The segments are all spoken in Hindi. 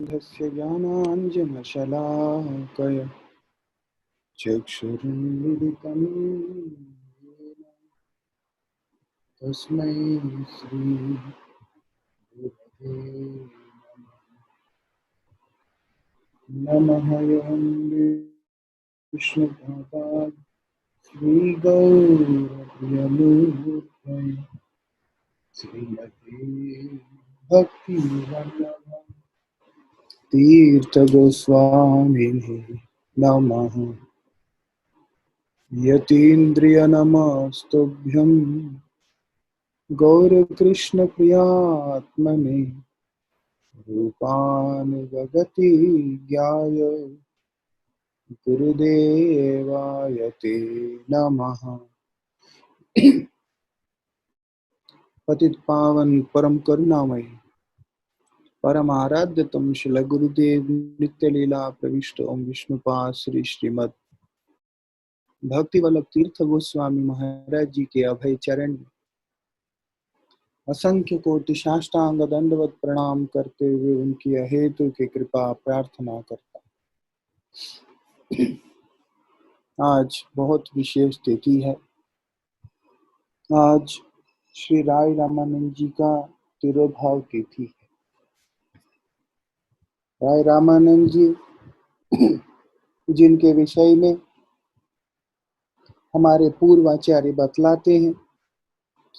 धस्य ज्ञानाञ्जनशलाकया चक्षुरुन्मिलितं येन तस्मै श्रीगुरवे नमः। यं विष्णुपादाय श्रीगौरप्रियमूर्तये श्रीमते भक्तिवल्लभ तीर्थगोस्वामिने नमः। यतीन्द्रियनमस्तुभ्यं गौरकृष्णप्रियात्मने रूपानुगगति ज्ञाय गुरुदेवाय ते नमः। पतित पावन परम करुणामय परम आराध्य तम शिल गुरुदेव नित्य लीला प्रविष्ट ओम विष्णुपाद श्री श्रीमद भक्ति वल्लभ तीर्थ गोस्वामी महाराज जी के अभय चरण में असंख्य कोटि साष्टांग दंडवत प्रणाम करते हुए उनकी अहेतु की कृपा प्रार्थना करता। आज बहुत विशेष तिथि है। आज श्री राय रामानंद जी का तिरोभाव तिथि है। राय रामानंद जी जिनके विषय में हमारे पूर्वाचार्य बतलाते हैं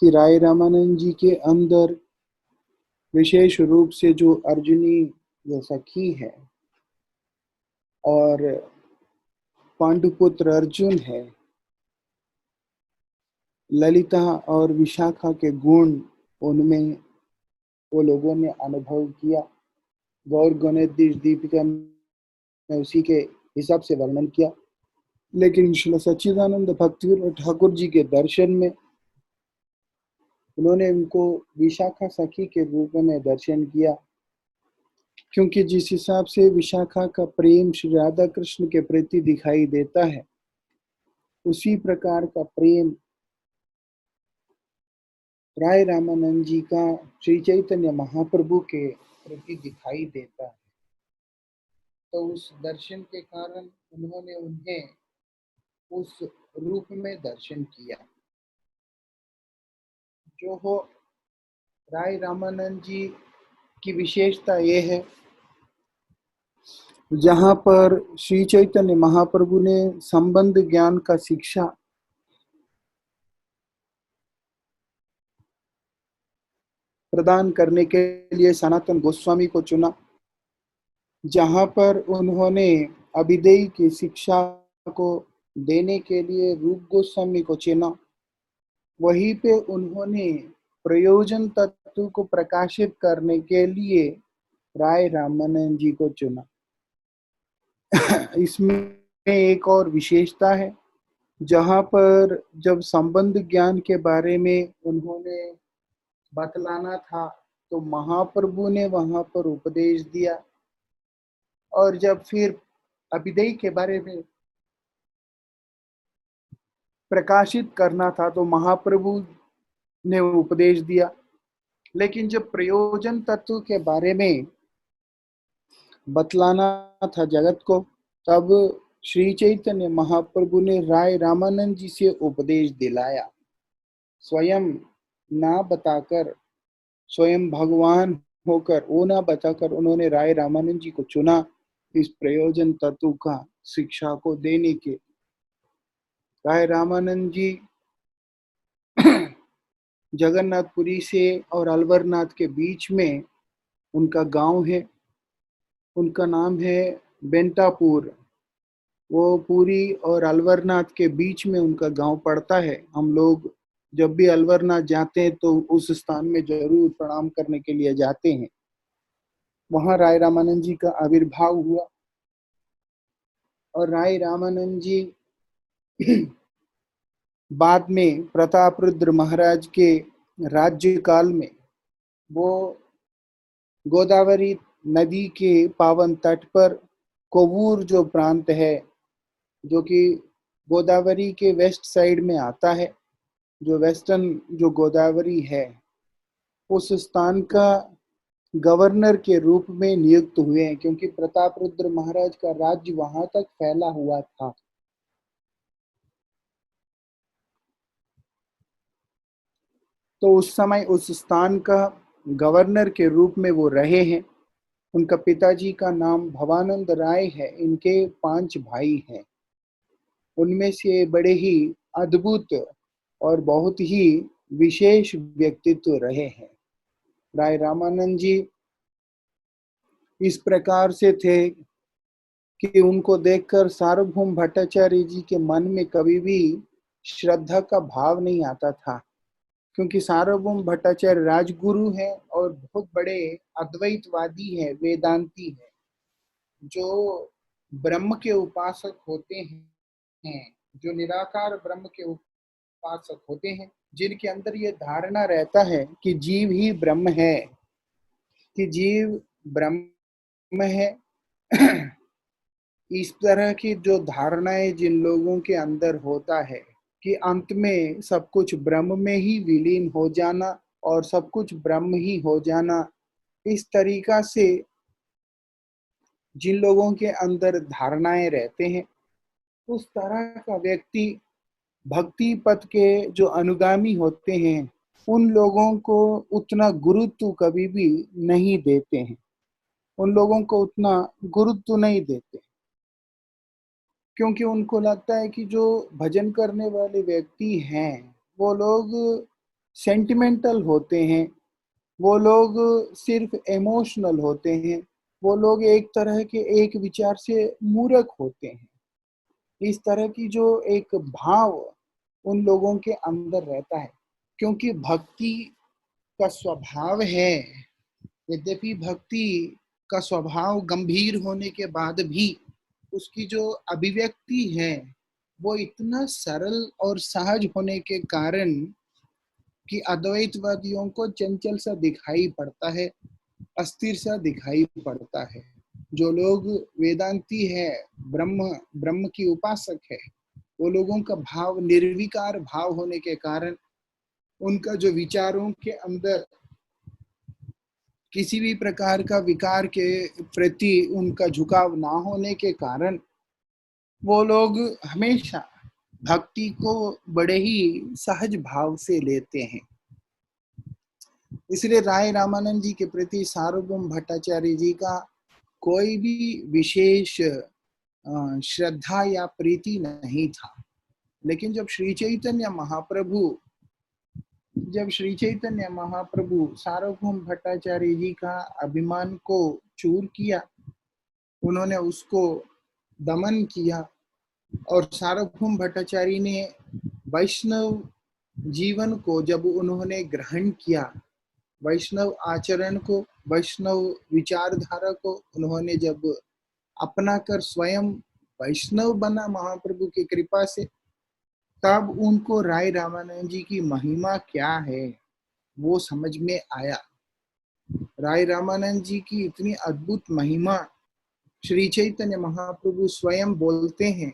कि राय रामानंद जी के अंदर विशेष रूप से जो अर्जुनी जो सखी है और पांडुपुत्र अर्जुन है, ललिता और विशाखा के गुण उनमें वो लोगों ने अनुभव किया। गौर गणेश दीपिका में उसी के हिसाब से वर्णन किया। लेकिन श्री सच्चिदानंद भक्तिवेदांत ठाकुर जी के दर्शन में उन्होंने उनको विशाखा सखी के रूप में दर्शन किया, क्योंकि जिस हिसाब से विशाखा का प्रेम श्री राधा कृष्ण के प्रति दिखाई देता है, उसी प्रकार का प्रेम राय रामानंद जी का श्री चैतन्य महाप्रभु के प्रति दिखाई देता है। तो उस दर्शन के कारण उन्होंने उन्हें उस रूप में दर्शन किया। जो हो राय रामानंद जी की विशेषता ये है, जहाँ पर श्री चैतन्य महाप्रभु ने संबंध ज्ञान का शिक्षा प्रदान करने के लिए सनातन गोस्वामी को चुना, जहाँ पर उन्होंने अभिधेय की शिक्षा को देने के लिए रूप गोस्वामी को चुना, वहीं पे उन्होंने प्रयोजन तत्व को प्रकाशित करने के लिए राय रामानंद जी को चुना। इसमें एक और विशेषता है, जहाँ पर जब संबंध ज्ञान के बारे में उन्होंने बतलाना था तो महाप्रभु ने वहां पर उपदेश दिया, और जब फिर अभिधेय के बारे में प्रकाशित करना था तो महाप्रभु ने उपदेश दिया। लेकिन जब प्रयोजन तत्व के बारे में बतलाना था जगत को, तब श्री चैतन्य महाप्रभु ने राय रामानंद जी से उपदेश दिलाया। स्वयं ना बताकर, स्वयं भगवान होकर वो ना बताकर उन्होंने राय रामानंद जी को चुना इस प्रयोजन तत्व का शिक्षा को देने के। राय रामानंद जी जगन्नाथपुरी से और अलवरनाथ के बीच में उनका गांव है। उनका नाम है बेंटापुर। वो पुरी और अलवरनाथ के बीच में उनका गांव पड़ता है। हम लोग जब भी अलवरनाथ जाते हैं तो उस स्थान में जरूर प्रणाम करने के लिए जाते हैं। वहां राय रामानंद जी का आविर्भाव हुआ और राय रामानंद जी बाद में प्रतापरुद्र महाराज के राज्य काल में वो गोदावरी नदी के पावन तट पर कोवूर जो प्रांत है, जो कि गोदावरी के वेस्ट साइड में आता है, जो वेस्टर्न जो गोदावरी है, उस स्थान का गवर्नर के रूप में नियुक्त हुए हैं, क्योंकि प्रताप रुद्र महाराज का राज्य वहां तक फैला हुआ था। तो उस समय उस स्थान का गवर्नर के रूप में वो रहे हैं। उनका पिताजी का नाम भवानंद राय है। इनके 5 भाई हैं। उनमें से बड़े ही अद्भुत और बहुत ही विशेष व्यक्तित्व रहे हैं। राय रामानंद जी इस प्रकार से थे कि उनको देखकर सार्वभौम भट्टाचार्य जी के मन में कभी भी श्रद्धा का भाव नहीं आता था, क्योंकि सार्वभौम भट्टाचार्य राजगुरु हैं और बहुत बड़े अद्वैतवादी हैं, वेदांती हैं, जो ब्रह्म के उपासक होते हैं, जो निराकार ब्रह्म के उपासक होते हैं, जिनके अंदर ये धारणा रहता है कि जीव ही ब्रह्म है, कि जीव ब्रह्म है। इस तरह की जो धारणाएं जिन लोगों के अंदर होता है कि अंत में सब कुछ ब्रह्म में ही विलीन हो जाना और सब कुछ ब्रह्म ही हो जाना, इस तरीका से जिन लोगों के अंदर धारणाएं रहते हैं, उस तरह का व्यक्ति भक्ति पथ के जो अनुगामी होते हैं, उन लोगों को उतना गुरुत्व कभी भी नहीं देते हैं। उन लोगों को उतना गुरुत्व नहीं देते, क्योंकि उनको लगता है कि जो भजन करने वाले व्यक्ति हैं, वो लोग सेंटिमेंटल होते हैं, वो लोग सिर्फ इमोशनल होते हैं, वो लोग एक तरह के एक विचार से मूर्ख होते हैं। इस तरह की जो एक भाव उन लोगों के अंदर रहता है, क्योंकि भक्ति का स्वभाव है, यद्यपि भक्ति का स्वभाव गंभीर होने के बाद भी उसकी जो अभिव्यक्ति है वो इतना सरल और सहज होने के कारण कि अद्वैतवादियों को चंचल सा दिखाई पड़ता है, अस्थिर सा दिखाई पड़ता है। जो लोग वेदांती है, ब्रह्म ब्रह्म की उपासक है, वो लोगों का भाव निर्विकार भाव होने के कारण, उनका जो विचारों के अंदर किसी भी प्रकार का विकार के प्रति उनका झुकाव ना होने के कारण, वो लोग हमेशा भक्ति को बड़े ही सहज भाव से लेते हैं। इसलिए राय रामानंद जी के प्रति सार्वभौम भट्टाचार्य जी का कोई भी विशेष श्रद्धा या प्रीति नहीं था। लेकिन जब श्री चैतन्य महाप्रभु सार्वभौम भट्टाचार्य जी का अभिमान को चूर किया, उन्होंने उसको दमन किया, और सार्वभौम भट्टाचार्य ने वैष्णव जीवन को जब उन्होंने ग्रहण किया, वैष्णव आचरण को, वैष्णव विचारधारा को उन्होंने जब अपना कर स्वयं वैष्णव बना महाप्रभु की कृपा से, तब उनको राय रामानंद जी की महिमा क्या है वो समझ में आया। राय रामानंद जी की इतनी अद्भुत महिमा श्री चैतन्य महाप्रभु स्वयं बोलते हैं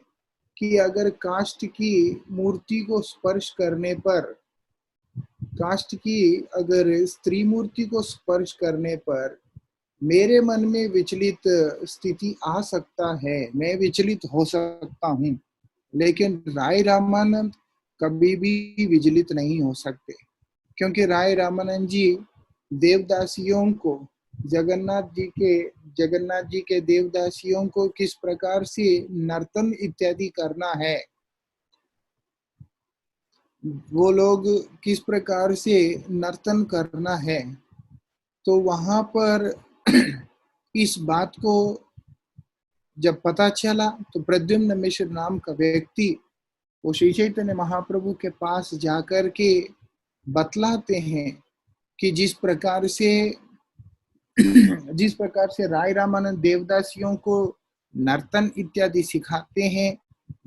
कि अगर काष्ठ की मूर्ति को स्पर्श करने पर, काष्ठ की अगर स्त्री मूर्ति को स्पर्श करने पर मेरे मन में विचलित स्थिति आ सकता है, मैं विचलित हो सकता हूँ, लेकिन राय रामानंद कभी भी विचलित नहीं हो सकते, क्योंकि राय रामानंद जी देवदासियों को, जगन्नाथ जी के देवदासियों को किस प्रकार से नर्तन इत्यादि करना है, वो लोग किस प्रकार से नर्तन करना है, तो वहां पर इस बात को जब पता चला तो प्रद्युम्न मिश्र नाम का व्यक्ति वो श्री चैतन्य महाप्रभु के पास जाकर के बतलाते हैं कि जिस प्रकार से राय रामानंद देवदासियों को नर्तन इत्यादि सिखाते हैं,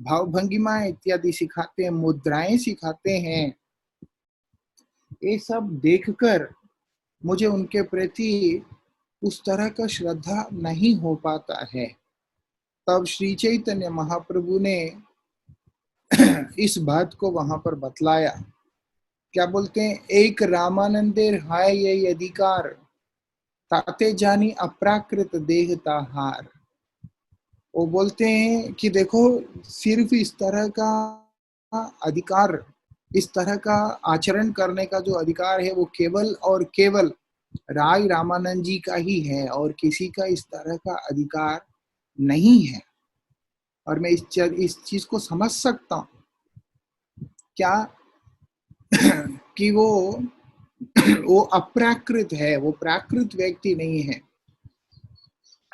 भाव भंगिमा इत्यादि सिखाते हैं, मुद्राएं सिखाते हैं, ये सब देखकर मुझे उनके प्रति उस तरह का श्रद्धा नहीं हो पाता है। तब श्री चैतन्य महाप्रभु ने इस बात को वहां पर बतलाया। क्या बोलते हैं, एक रामानंदेर हाय ये अधिकार, ताते जानी अप्राकृत देहता हार। वो बोलते हैं कि देखो, सिर्फ इस तरह का अधिकार, इस तरह का आचरण करने का जो अधिकार है वो केवल और केवल राय रामानंद जी का ही है और किसी का इस तरह का अधिकार नहीं है। और मैं इस चीज को समझ सकता हूँ क्या कि वो अप्राकृत है, वो प्राकृत व्यक्ति नहीं है,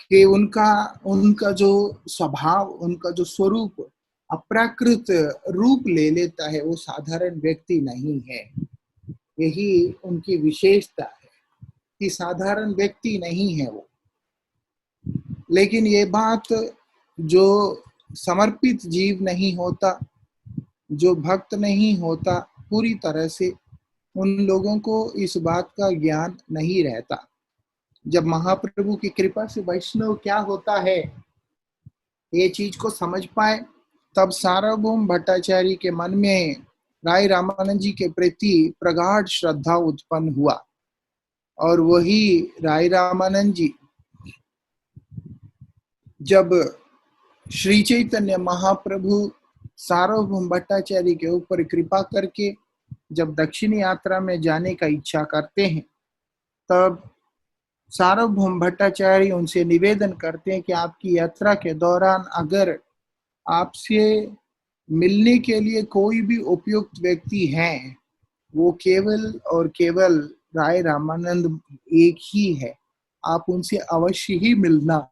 कि उनका उनका जो स्वभाव, उनका जो स्वरूप अप्राकृत रूप ले लेता है, वो साधारण व्यक्ति नहीं है। यही उनकी विशेषता है कि साधारण व्यक्ति नहीं है वो। लेकिन ये बात जो समर्पित जीव नहीं होता, जो भक्त नहीं होता पूरी तरह से, उन लोगों को इस बात का ज्ञान नहीं रहता। जब महाप्रभु की कृपा से वैष्णव क्या होता है ये चीज को समझ पाए, तब सार्वभौम भट्टाचार्य के मन में राय रामानंद जी के प्रति प्रगाढ़ श्रद्धा उत्पन्न हुआ। और वही राय रामानंद जी जब श्री चैतन्य महाप्रभु सार्वभौम भट्टाचार्य के ऊपर कृपा करके जब दक्षिण यात्रा में जाने का इच्छा करते हैं, तब सार्वभौम भट्टाचार्य उनसे निवेदन करते हैं कि आपकी यात्रा के दौरान अगर आपसे मिलने के लिए कोई भी उपयुक्त व्यक्ति है, वो केवल और केवल राय रामानंद एक ही है, आप उनसे अवश्य ही मिलना।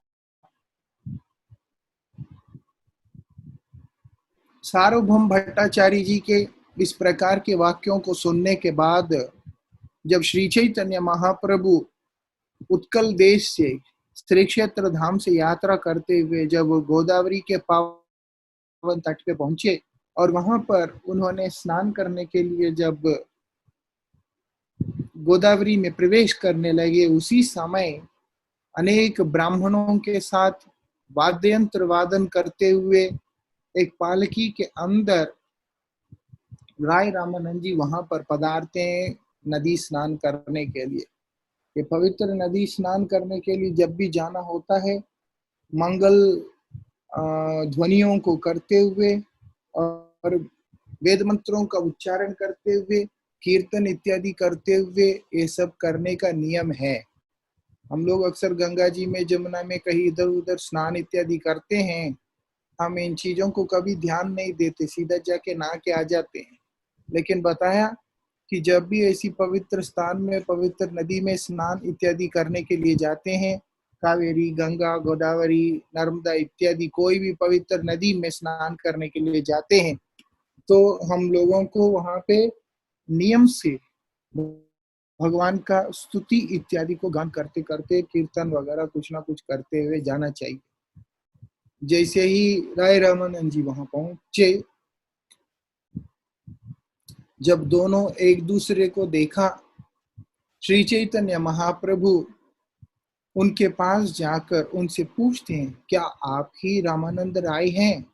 सार्वभौम भट्टाचार्य जी के इस प्रकार के वाक्यों को सुनने के बाद जब श्री चैतन्य महाप्रभु उत्कल देश से श्री क्षेत्र धाम से यात्रा करते हुए जब गोदावरी के पावन तट पे पहुंचे और वहां पर उन्होंने स्नान करने के लिए जब गोदावरी में प्रवेश करने लगे, उसी समय अनेक ब्राह्मणों के साथ वाद्य यंत्र वादन करते हुए एक पालकी के अंदर राय रामानंद जी वहां पर पधारते हैं नदी स्नान करने के लिए। ये पवित्र नदी स्नान करने के लिए जब भी जाना होता है, मंगल ध्वनियों को करते हुए और वेद मंत्रों का उच्चारण करते हुए, कीर्तन इत्यादि करते हुए ये सब करने का नियम है। हम लोग अक्सर गंगा जी में, जमुना में कहीं इधर उधर स्नान इत्यादि करते हैं, हम इन चीजों को कभी ध्यान नहीं देते, सीधा जाके नहा के आ जाते हैं। लेकिन बताया कि जब भी ऐसी पवित्र स्थान में, पवित्र नदी में स्नान इत्यादि करने के लिए जाते हैं, कावेरी, गंगा, गोदावरी, नर्मदा इत्यादि कोई भी पवित्र नदी में स्नान करने के लिए जाते हैं, तो हम लोगों को वहां पे नियम से भगवान का स्तुति इत्यादि को गान करते करते, कीर्तन वगैरह कुछ ना कुछ करते हुए जाना चाहिए। जैसे ही राय रामानंद जी वहां पहुंचे, जब दोनों एक दूसरे को देखा, श्री चैतन्य महाप्रभु उनके पास जाकर उनसे पूछते हैं, क्या आप ही रामानंद राय हैं?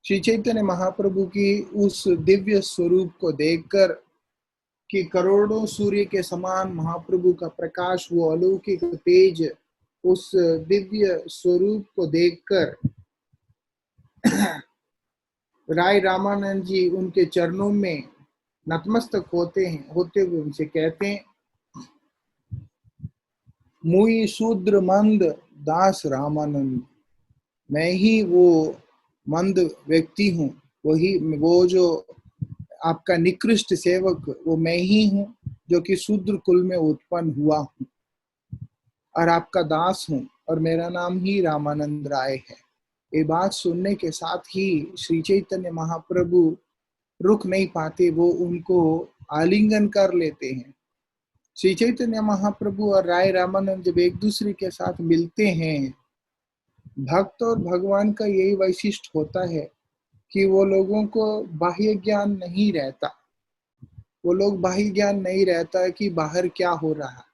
श्री चैतन्य महाप्रभु की उस दिव्य स्वरूप को देखकर कि करोड़ों सूर्य के समान महाप्रभु का प्रकाश, वो अलौकिक तेज, उस दिव्य स्वरूप को देखकर राय रामानंद जी उनके चरणों में नतमस्तक होते हुए उनसे कहते हैं, मुई शूद्र मंद दास रामानंद। मैं ही वो मंद व्यक्ति हूँ, वो जो आपका निकृष्ट सेवक, वो मैं ही हूँ जो कि शूद्र कुल में उत्पन्न हुआ हूँ और आपका दास हूँ, और मेरा नाम ही रामानंद राय है। ये बात सुनने के साथ ही श्री चैतन्य महाप्रभु रुक नहीं पाते, वो उनको आलिंगन कर लेते हैं। श्री चैतन्य महाप्रभु और राय रामानंद जब एक दूसरे के साथ मिलते हैं, भक्त और भगवान का यही वैशिष्ट होता है कि वो लोगों को बाह्य ज्ञान नहीं रहता, वो लोग बाह्य ज्ञान नहीं रहता कि बाहर क्या हो रहा है,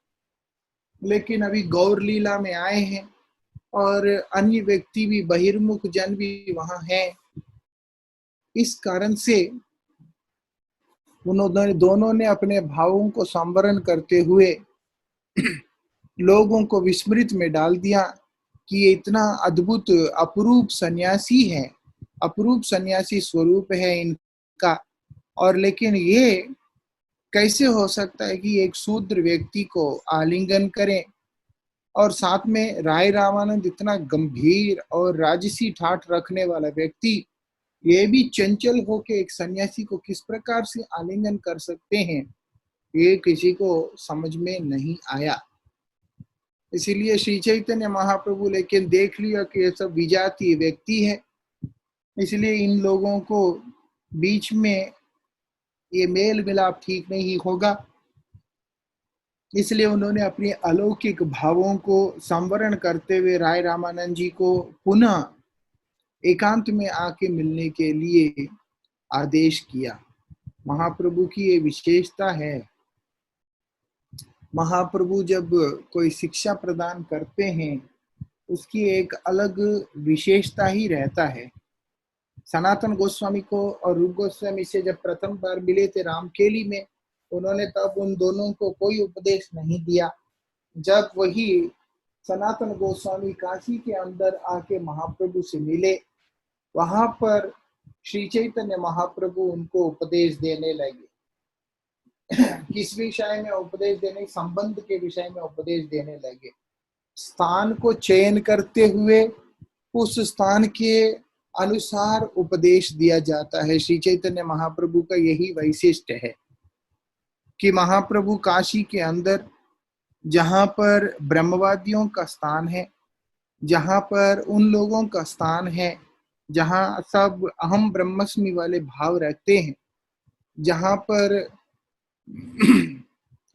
लेकिन अभी गौर लीला में आए हैं और अन्य व्यक्ति भी, बहिर्मुख जन भी वहां हैं, इस कारण से उन्होंने दोनों ने अपने भावों को संवरण करते हुए लोगों को विस्मृत में डाल दिया कि ये इतना अद्भुत अपरूप सन्यासी है, अपरूप सन्यासी स्वरूप है इनका। और लेकिन ये कैसे हो सकता है कि एक शूद्र व्यक्ति को आलिंगन करें, और साथ में राय रामानंद इतना गंभीर और राजसी ठाठ रखने वाला व्यक्ति ये भी चंचल होके एक सन्यासी को किस प्रकार से आलिंगन कर सकते हैं, ये किसी को समझ में नहीं आया। इसीलिए श्री चैतन्य महाप्रभु लेकिन देख लिया कि ये सब विजातीय व्यक्ति है, इसलिए इन लोगों को बीच में ये मेल मिलाप ठीक नहीं होगा। इसलिए उन्होंने अपने अलौकिक भावों को संवरण करते हुए राय रामानंद जी को पुनः एकांत में आके मिलने के लिए आदेश किया। महाप्रभु की ये विशेषता है, महाप्रभु जब कोई शिक्षा प्रदान करते हैं उसकी एक अलग विशेषता ही रहता है। सनातन गोस्वामी को और रूप गोस्वामी से जब प्रथम बार मिले थे रामकेली में, उन्होंने तब उन दोनों को कोई उपदेश नहीं दिया। जब वही सनातन गोस्वामी काशी के अंदर आके महाप्रभु से मिले, वहां पर श्री चैतन्य महाप्रभु उनको उपदेश देने लगे। किस विषय में उपदेश देने? संबंध के विषय में उपदेश देने लगे। स्थान को चयन करते हुए उस स्थान के अनुसार उपदेश दिया जाता है। श्री चैतन्य महाप्रभु का यही वैशिष्ट है कि महाप्रभु काशी के अंदर जहां पर ब्रह्मवादियों का स्थान है, जहां पर उन लोगों का स्थान है जहां सब अहम ब्रह्मस्मि वाले भाव रखते हैं, जहां पर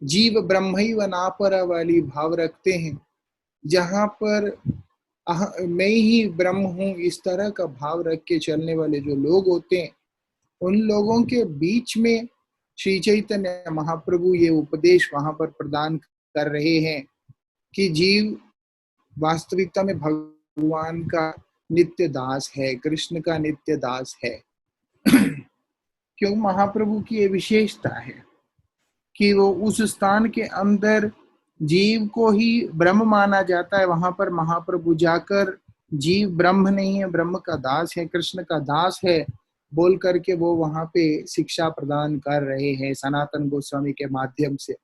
जीव ब्रह्मैव नापरा वाली भाव रखते हैं, जहां पर मैं ही ब्रह्म हूं इस तरह का भाव रख के चलने वाले जो लोग होते हैं, उन लोगों के बीच में श्री चैतन्य महाप्रभु ये उपदेश वहां पर प्रदान कर रहे हैं कि जीव वास्तविकता में भगवान का नित्य दास है, कृष्ण का नित्य दास है। क्यों? महाप्रभु की ये विशेषता है कि वो उस स्थान के अंदर जीव को ही ब्रह्म माना जाता है। वहां पर महाप्रभु जाकर जीव ब्रह्म नहीं है, ब्रह्म का दास है, कृष्ण का दास है बोल करके वो वहां पे शिक्षा प्रदान कर रहे हैं सनातन गोस्वामी के माध्यम से।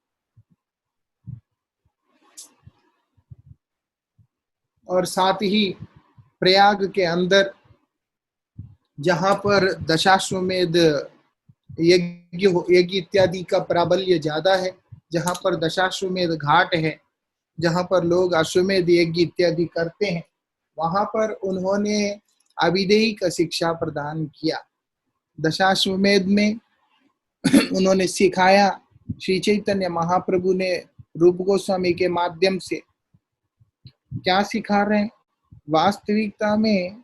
और साथ ही प्रयाग के अंदर जहां पर दशाश्वमेध यज्ञ इत्यादि का प्राबल्य ज्यादा है, जहां पर दशाश्वमेध घाट है, जहां पर लोग अश्वमेध यज्ञ इत्यादि करते हैं, वहां पर उन्होंने अभिधेयी का शिक्षा प्रदान किया। दशाश्वमेध में उन्होंने सिखाया, श्री चैतन्य महाप्रभु ने रूप गोस्वामी के माध्यम से क्या सिखा रहे हैं? वास्तविकता में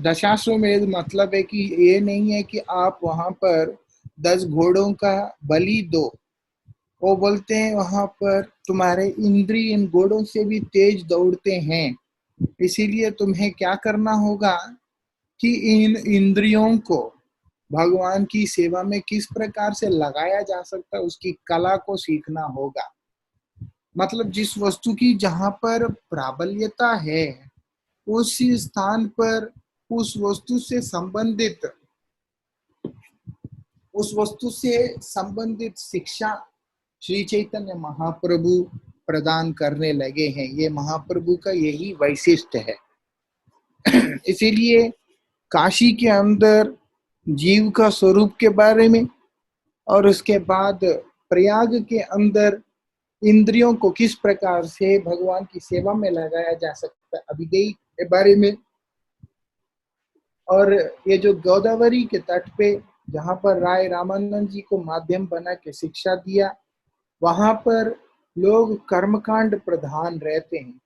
दशाश्वमेध मतलब है कि ये नहीं है कि आप वहां पर 10 घोड़ों का बलि दो। वो बोलते हैं वहां पर तुम्हारे इंद्रिय इन घोड़ों से भी तेज दौड़ते हैं, इसीलिए तुम्हें क्या करना होगा कि इन इंद्रियों को भगवान की सेवा में किस प्रकार से लगाया जा सकता है उसकी कला को सीखना होगा। मतलब जिस वस्तु की जहां पर प्राबल्यता है उसी स्थान पर उस वस्तु से संबंधित शिक्षा श्री चैतन्य महाप्रभु प्रदान करने लगे हैं। ये महाप्रभु का यही वैशिष्ट है। इसीलिए काशी के अंदर जीव का स्वरूप के बारे में और उसके बाद प्रयाग के अंदर इंद्रियों को किस प्रकार से भगवान की सेवा में लगाया जा सकता है अभिधेय के बारे में, और ये जो गोदावरी के तट पे जहां पर राय रामानंद जी को माध्यम बना के शिक्षा दिया, वहां पर लोग कर्मकांड प्रधान रहते हैं।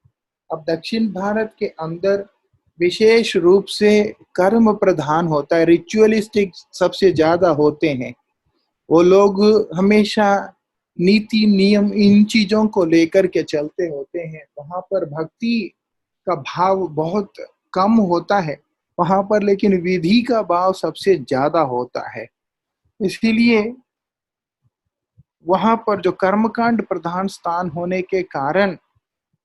अब दक्षिण भारत के अंदर विशेष रूप से कर्म प्रधान होता है, रिचुअलिस्टिक सबसे ज्यादा होते हैं। वो लोग हमेशा नीति नियम इन चीजों को लेकर के चलते होते हैं। वहां पर भक्ति का भाव बहुत कम होता है वहां पर, लेकिन विधि का भाव सबसे ज्यादा होता है। इसलिए वहां पर जो कर्मकांड प्रधान स्थान होने के कारण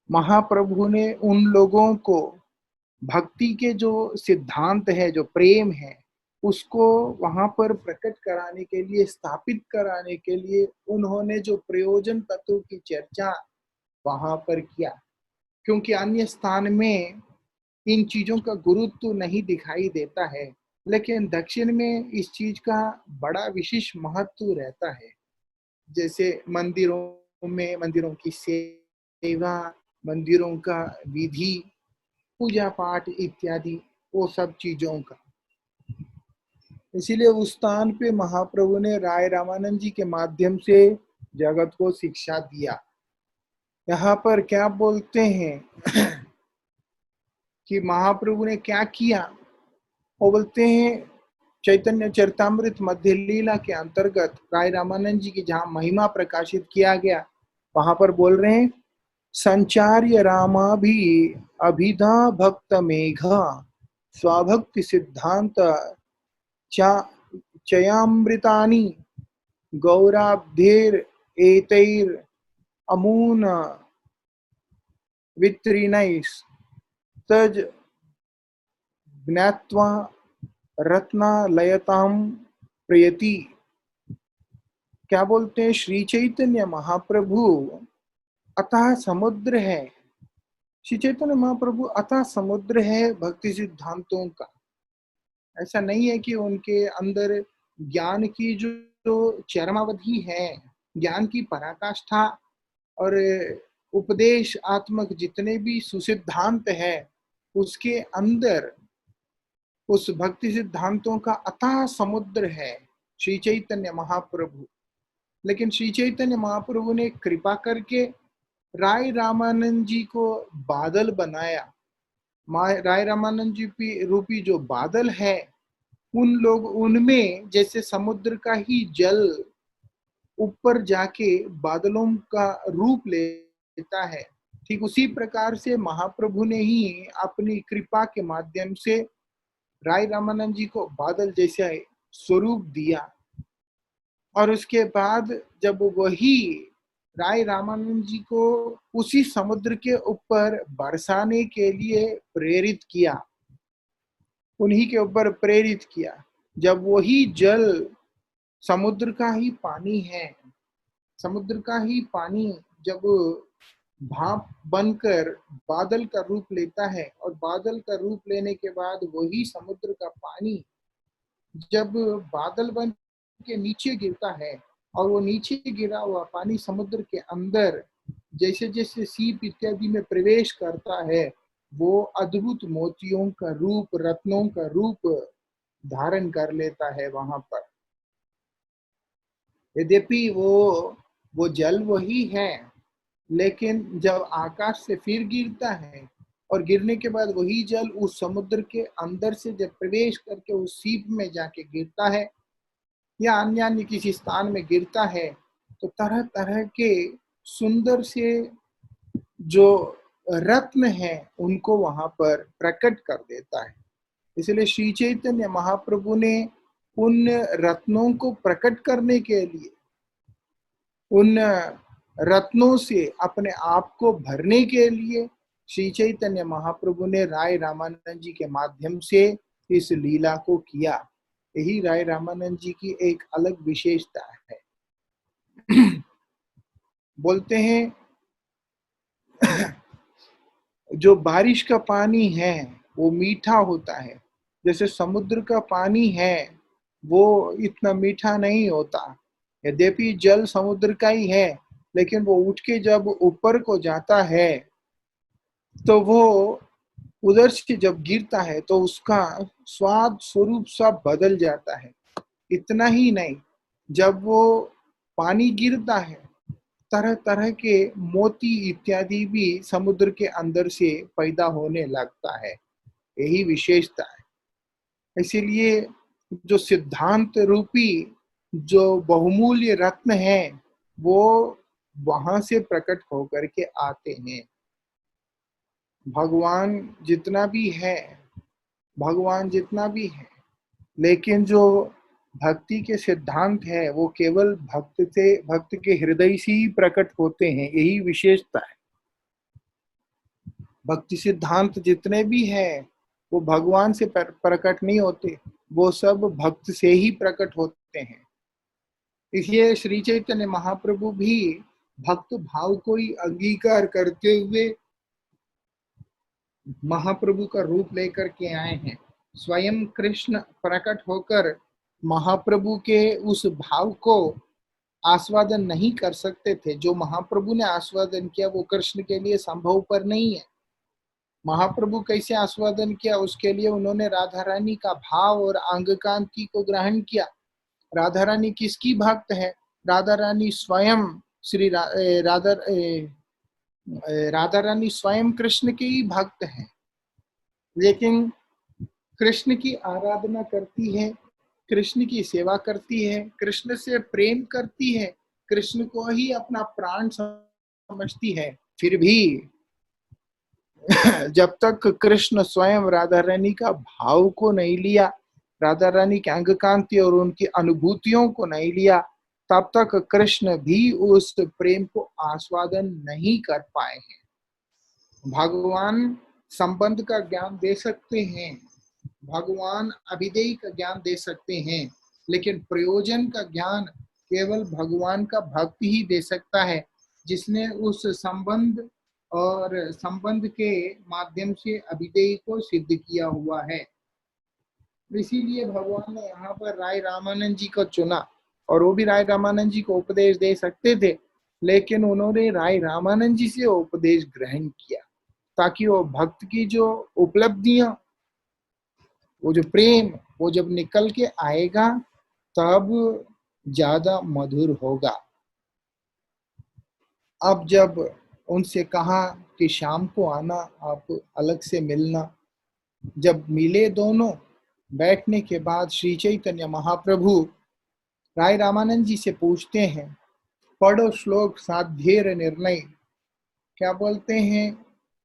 महाप्रभु ने उन लोगों को भक्ति के जो सिद्धांत है, जो प्रेम है, उसको वहां पर प्रकट कराने के लिए, स्थापित कराने के लिए उन्होंने जो प्रयोजन तत्व की चर्चा वहां पर किया। क्योंकि अन्य स्थान में इन चीजों का गुरुत्व नहीं दिखाई देता है, लेकिन दक्षिण में इस चीज का बड़ा विशेष महत्व रहता है। जैसे मंदिरों में मंदिरों की सेवा, मंदिरों का विधि, पूजा पाठ इत्यादि, वो सब चीजों का। इसीलिए उस स्थान पे महाप्रभु ने राय रामानंद जी के माध्यम से जगत को शिक्षा दिया। यहाँ पर क्या बोलते हैं कि महाप्रभु ने क्या किया, वो बोलते हैं चैतन्य चरितामृत मध्य लीला के अंतर्गत राय रामानंद जी की जहां महिमा प्रकाशित किया गया, वहां पर बोल रहे हैं, संचार्य रामाभि अभिधा भक्त मेघा स्वभक्ति सिद्धांत चयामृतानि गौराब्धेर एतैर अमून वित्रिनैस् तज ज्ञात्वा रत्नालयतां प्रयति। क्या बोलते हैं, श्री चैतन्य महाप्रभु अतः समुद्र है। श्री चैतन्य महाप्रभु अतः समुद्र है भक्ति सिद्धांतों का। ऐसा नहीं है कि उनके अंदर ज्ञान की जो चरमावधि है, ज्ञान की पराकाष्ठा और उपदेश आत्मक जितने भी सुसिद्धांत है, उसके अंदर उस भक्ति सिद्धांतों का अथाह समुद्र है श्री चैतन्य महाप्रभु। लेकिन श्री चैतन्य महाप्रभु ने कृपा करके राय रामानंद जी को बादल बनाया। राय रामानंद जी रूपी जो बादल है, उनमें जैसे समुद्र का ही जल ऊपर जाके बादलों का रूप लेता है, ठीक उसी प्रकार से महाप्रभु ने ही अपनी कृपा के माध्यम से राय रामानंद जी को बादल जैसा स्वरूप दिया। और उसके बाद जब वही राय रामानंद जी को उसी समुद्र के ऊपर बरसाने के लिए प्रेरित किया, उन्हीं के ऊपर प्रेरित किया, जब वही जल समुद्र का ही पानी है, समुद्र का ही पानी जब भाप बनकर बादल का रूप लेता है, और बादल का रूप लेने के बाद वही समुद्र का पानी जब बादल बन के नीचे गिरता है, और वो नीचे गिरा हुआ पानी समुद्र के अंदर जैसे जैसे सीप इत्यादि में प्रवेश करता है, वो अद्भुत मोतियों का रूप, रत्नों का रूप धारण कर लेता है वहां पर। यद्यपि वो जल वही है, लेकिन जब आकाश से फिर गिरता है और गिरने के बाद वही जल उस समुद्र के अंदर से जब प्रवेश करके उस सीप में जाके गिरता है या अन्य किसी स्थान में गिरता है, तो तरह तरह के सुंदर से जो रत्न है उनको वहां पर प्रकट कर देता है। इसलिए श्री चैतन्य महाप्रभु ने उन रत्नों को प्रकट करने के लिए, उन रत्नों से अपने आप को भरने के लिए श्री चैतन्य महाप्रभु ने राय रामानंद जी के माध्यम से इस लीला को किया। यही राय रामानंद जी की एक अलग विशेषता है। बोलते हैं जो बारिश का पानी है वो मीठा होता है, जैसे समुद्र का पानी है वो इतना मीठा नहीं होता। यद्यपि जल समुद्र का ही है, लेकिन वो उठ के जब ऊपर को जाता है तो वो उधर से जब गिरता है तो उसका स्वाद स्वरूप सब बदल जाता है। इतना ही नहीं, जब वो पानी गिरता है, तरह तरह के मोती इत्यादि भी समुद्र के अंदर से पैदा होने लगता है। यही विशेषता है। इसीलिए जो सिद्धांत रूपी जो बहुमूल्य रत्न है, वो वहां से प्रकट होकर के आते हैं। भगवान जितना भी है, भगवान जितना भी है, लेकिन जो भक्ति के सिद्धांत है वो केवल भक्त के हृदय से ही प्रकट होते हैं, यही विशेषता है। भक्ति सिद्धांत जितने भी हैं वो भगवान से प्रकट नहीं होते, वो सब भक्त से ही प्रकट होते हैं। इसलिए श्री चैतन्य महाप्रभु भी भक्त भाव को ही अंगीकार करते हुए महाप्रभु का रूप लेकर के आए हैं। स्वयं कृष्ण प्रकट होकर महाप्रभु के उस भाव को आस्वादन नहीं कर सकते थे। जो महाप्रभु ने आस्वादन किया वो कृष्ण के लिए संभव पर नहीं है। महाप्रभु कैसे आस्वादन किया, उसके लिए उन्होंने राधा रानी का भाव और अंग कांति को ग्रहण किया। राधा रानी किसकी भक्त है? राधा रानी स्वयं श्री राधा रानी स्वयं कृष्ण की ही भक्त है, लेकिन कृष्ण की आराधना करती है, कृष्ण की सेवा करती है, कृष्ण से प्रेम करती है, कृष्ण को ही अपना प्राण समझती है। फिर भी जब तक कृष्ण स्वयं राधा रानी का भाव को नहीं लिया, राधा रानी के अंग कांति और उनकी अनुभूतियों को नहीं लिया, तब तक कृष्ण भी उस प्रेम को आस्वादन नहीं कर पाए हैं। भगवान संबंध का ज्ञान दे सकते हैं, भगवान अभिधेय का ज्ञान दे सकते हैं, लेकिन प्रयोजन का ज्ञान केवल भगवान का भक्त ही दे सकता है, जिसने उस संबंध और संबंध के माध्यम से अभिधेय को सिद्ध किया हुआ है। इसीलिए भगवान ने यहाँ पर राय रामानंद जी को चुना, और वो भी राय रामानंद जी को उपदेश दे सकते थे, लेकिन उन्होंने राय रामानंद जी से उपदेश ग्रहण किया, ताकि वो भक्त की जो उपलब्धियां, वो जो प्रेम, वो जब निकल के आएगा तब ज्यादा मधुर होगा। अब जब उनसे कहा कि शाम को आना, आप अलग से मिलना, जब मिले दोनों, बैठने के बाद श्री चैतन्य महाप्रभु राय रामानंद जी से पूछते हैं, पढ़ो श्लोक साध्येर निर्णय। क्या बोलते हैं?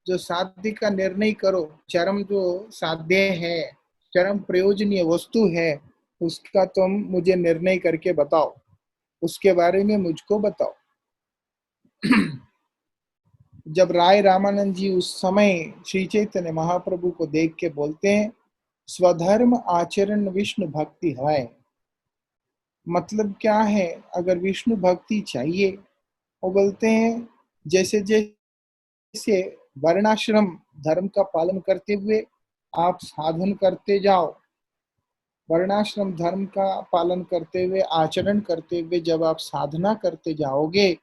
जो साध्य का निर्णय करो, चरम जो साध्य है, चरम प्रयोजनीय वस्तु है, उसका तुम मुझे निर्णय करके बताओ, उसके बारे में मुझको बताओ। जब राय रामानंद जी उस समय श्री चैतन्य महाप्रभु को देख के बोलते हैं, स्वधर्म आचरण विष्णु भक्ति है। मतलब क्या है? अगर विष्णु भक्ति चाहिए, वो बोलते हैं जैसे जैसे वर्णाश्रम धर्म का पालन करते हुए आप साधन करते जाओ, वर्णाश्रम धर्म का पालन करते हुए, आचरण करते हुए जब आप साधना करते जाओगे,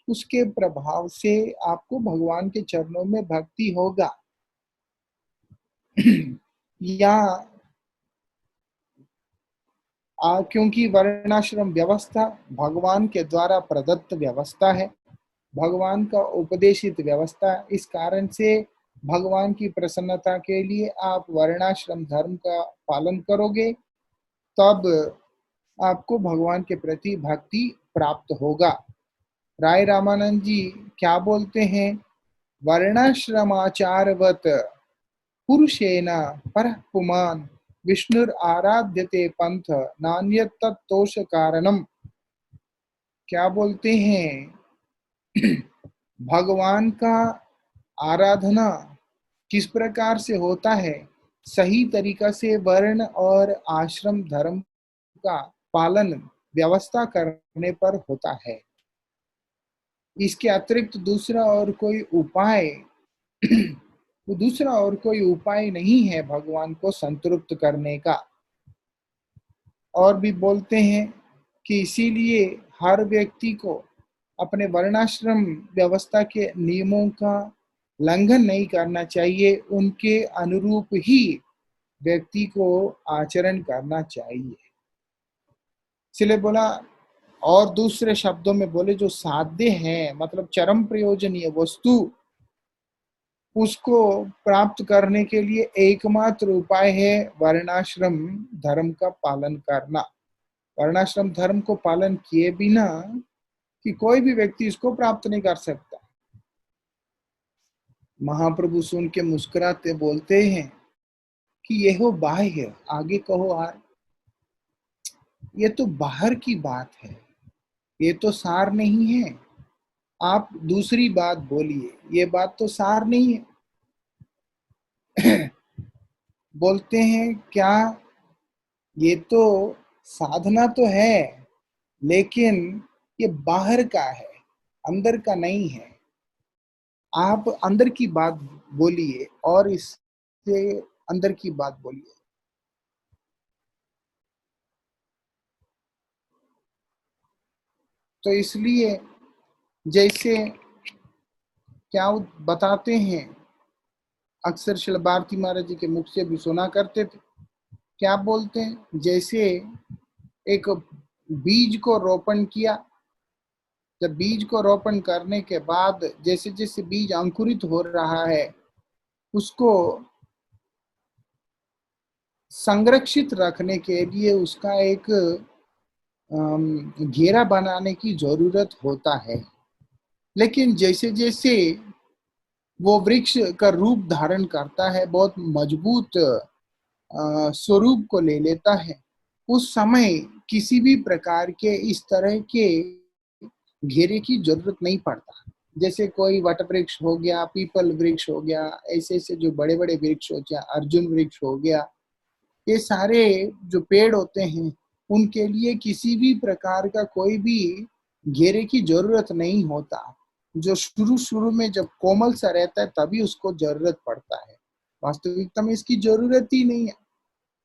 उसके प्रभाव से आपको भगवान के चरणों में भक्ति होगा। या क्योंकि वर्णाश्रम व्यवस्था भगवान के द्वारा प्रदत्त व्यवस्था है, भगवान का उपदेशित व्यवस्था, इस कारण से भगवान की प्रसन्नता के लिए आप वर्णाश्रम धर्म का पालन करोगे, तब आपको भगवान के प्रति भक्ति प्राप्त होगा। राय रामानंद जी क्या बोलते हैं? वर्णाश्रमाचारवत पुरुषेण परः पुमान् विष्णुर आराध्यते पंथ नान्यत् तत्तोष कारणम। क्या बोलते हैं? भगवान का आराधना किस प्रकार से होता है? सही तरीका से वर्ण और आश्रम धर्म का पालन व्यवस्था करने पर होता है। इसके अतिरिक्त दूसरा और कोई उपाय नहीं है भगवान को संतुष्ट करने का। और भी बोलते हैं कि इसीलिए हर व्यक्ति को अपने वर्णाश्रम व्यवस्था के नियमों का उल्लंघन नहीं करना चाहिए, उनके अनुरूप ही व्यक्ति को आचरण करना चाहिए। इसलिए बोला, और दूसरे शब्दों में बोले, जो साध्य है मतलब चरम प्रयोजनीय वस्तु, उसको प्राप्त करने के लिए एकमात्र उपाय है वर्णाश्रम धर्म का पालन करना। वर्णाश्रम धर्म को पालन किए बिना कि कोई भी व्यक्ति इसको प्राप्त नहीं कर सकता। महाप्रभु सुन के मुस्कुराते बोलते हैं कि यह हो बाह्य, आगे कहो यार। ये तो बाहर की बात है, ये तो सार नहीं है। आप दूसरी बात बोलिए, ये बात तो सार नहीं है। बोलते हैं क्या, ये तो साधना तो है, लेकिन ये बाहर का है, अंदर का नहीं है। आप अंदर की बात बोलिए और इससे अंदर की बात बोलिए। तो इसलिए जैसे क्या वो बताते हैं, अक्सर शिल भारती महाराज जी के मुख से भी सुना करते थे, क्या बोलते हैं, जैसे एक बीज को रोपण किया, जब बीज को रोपण करने के बाद जैसे जैसे बीज अंकुरित हो रहा है, उसको संरक्षित रखने के लिए उसका एक घेरा बनाने की जरूरत होता है। लेकिन जैसे जैसे वो वृक्ष का रूप धारण करता है, बहुत मजबूत स्वरूप को ले लेता है, उस समय किसी भी प्रकार के इस तरह के घेरे की जरूरत नहीं पड़ता। जैसे कोई वट वृक्ष हो गया, पीपल वृक्ष हो गया, ऐसे ऐसे जो बड़े बड़े वृक्ष हो गया, अर्जुन वृक्ष हो गया, ये सारे जो पेड़ होते हैं, उनके लिए किसी भी प्रकार का कोई भी घेरे की जरूरत नहीं होता। जो शुरू शुरू में जब कोमल सा रहता है तभी उसको जरूरत पड़ता है, वास्तविकता में इसकी जरूरत ही नहीं है।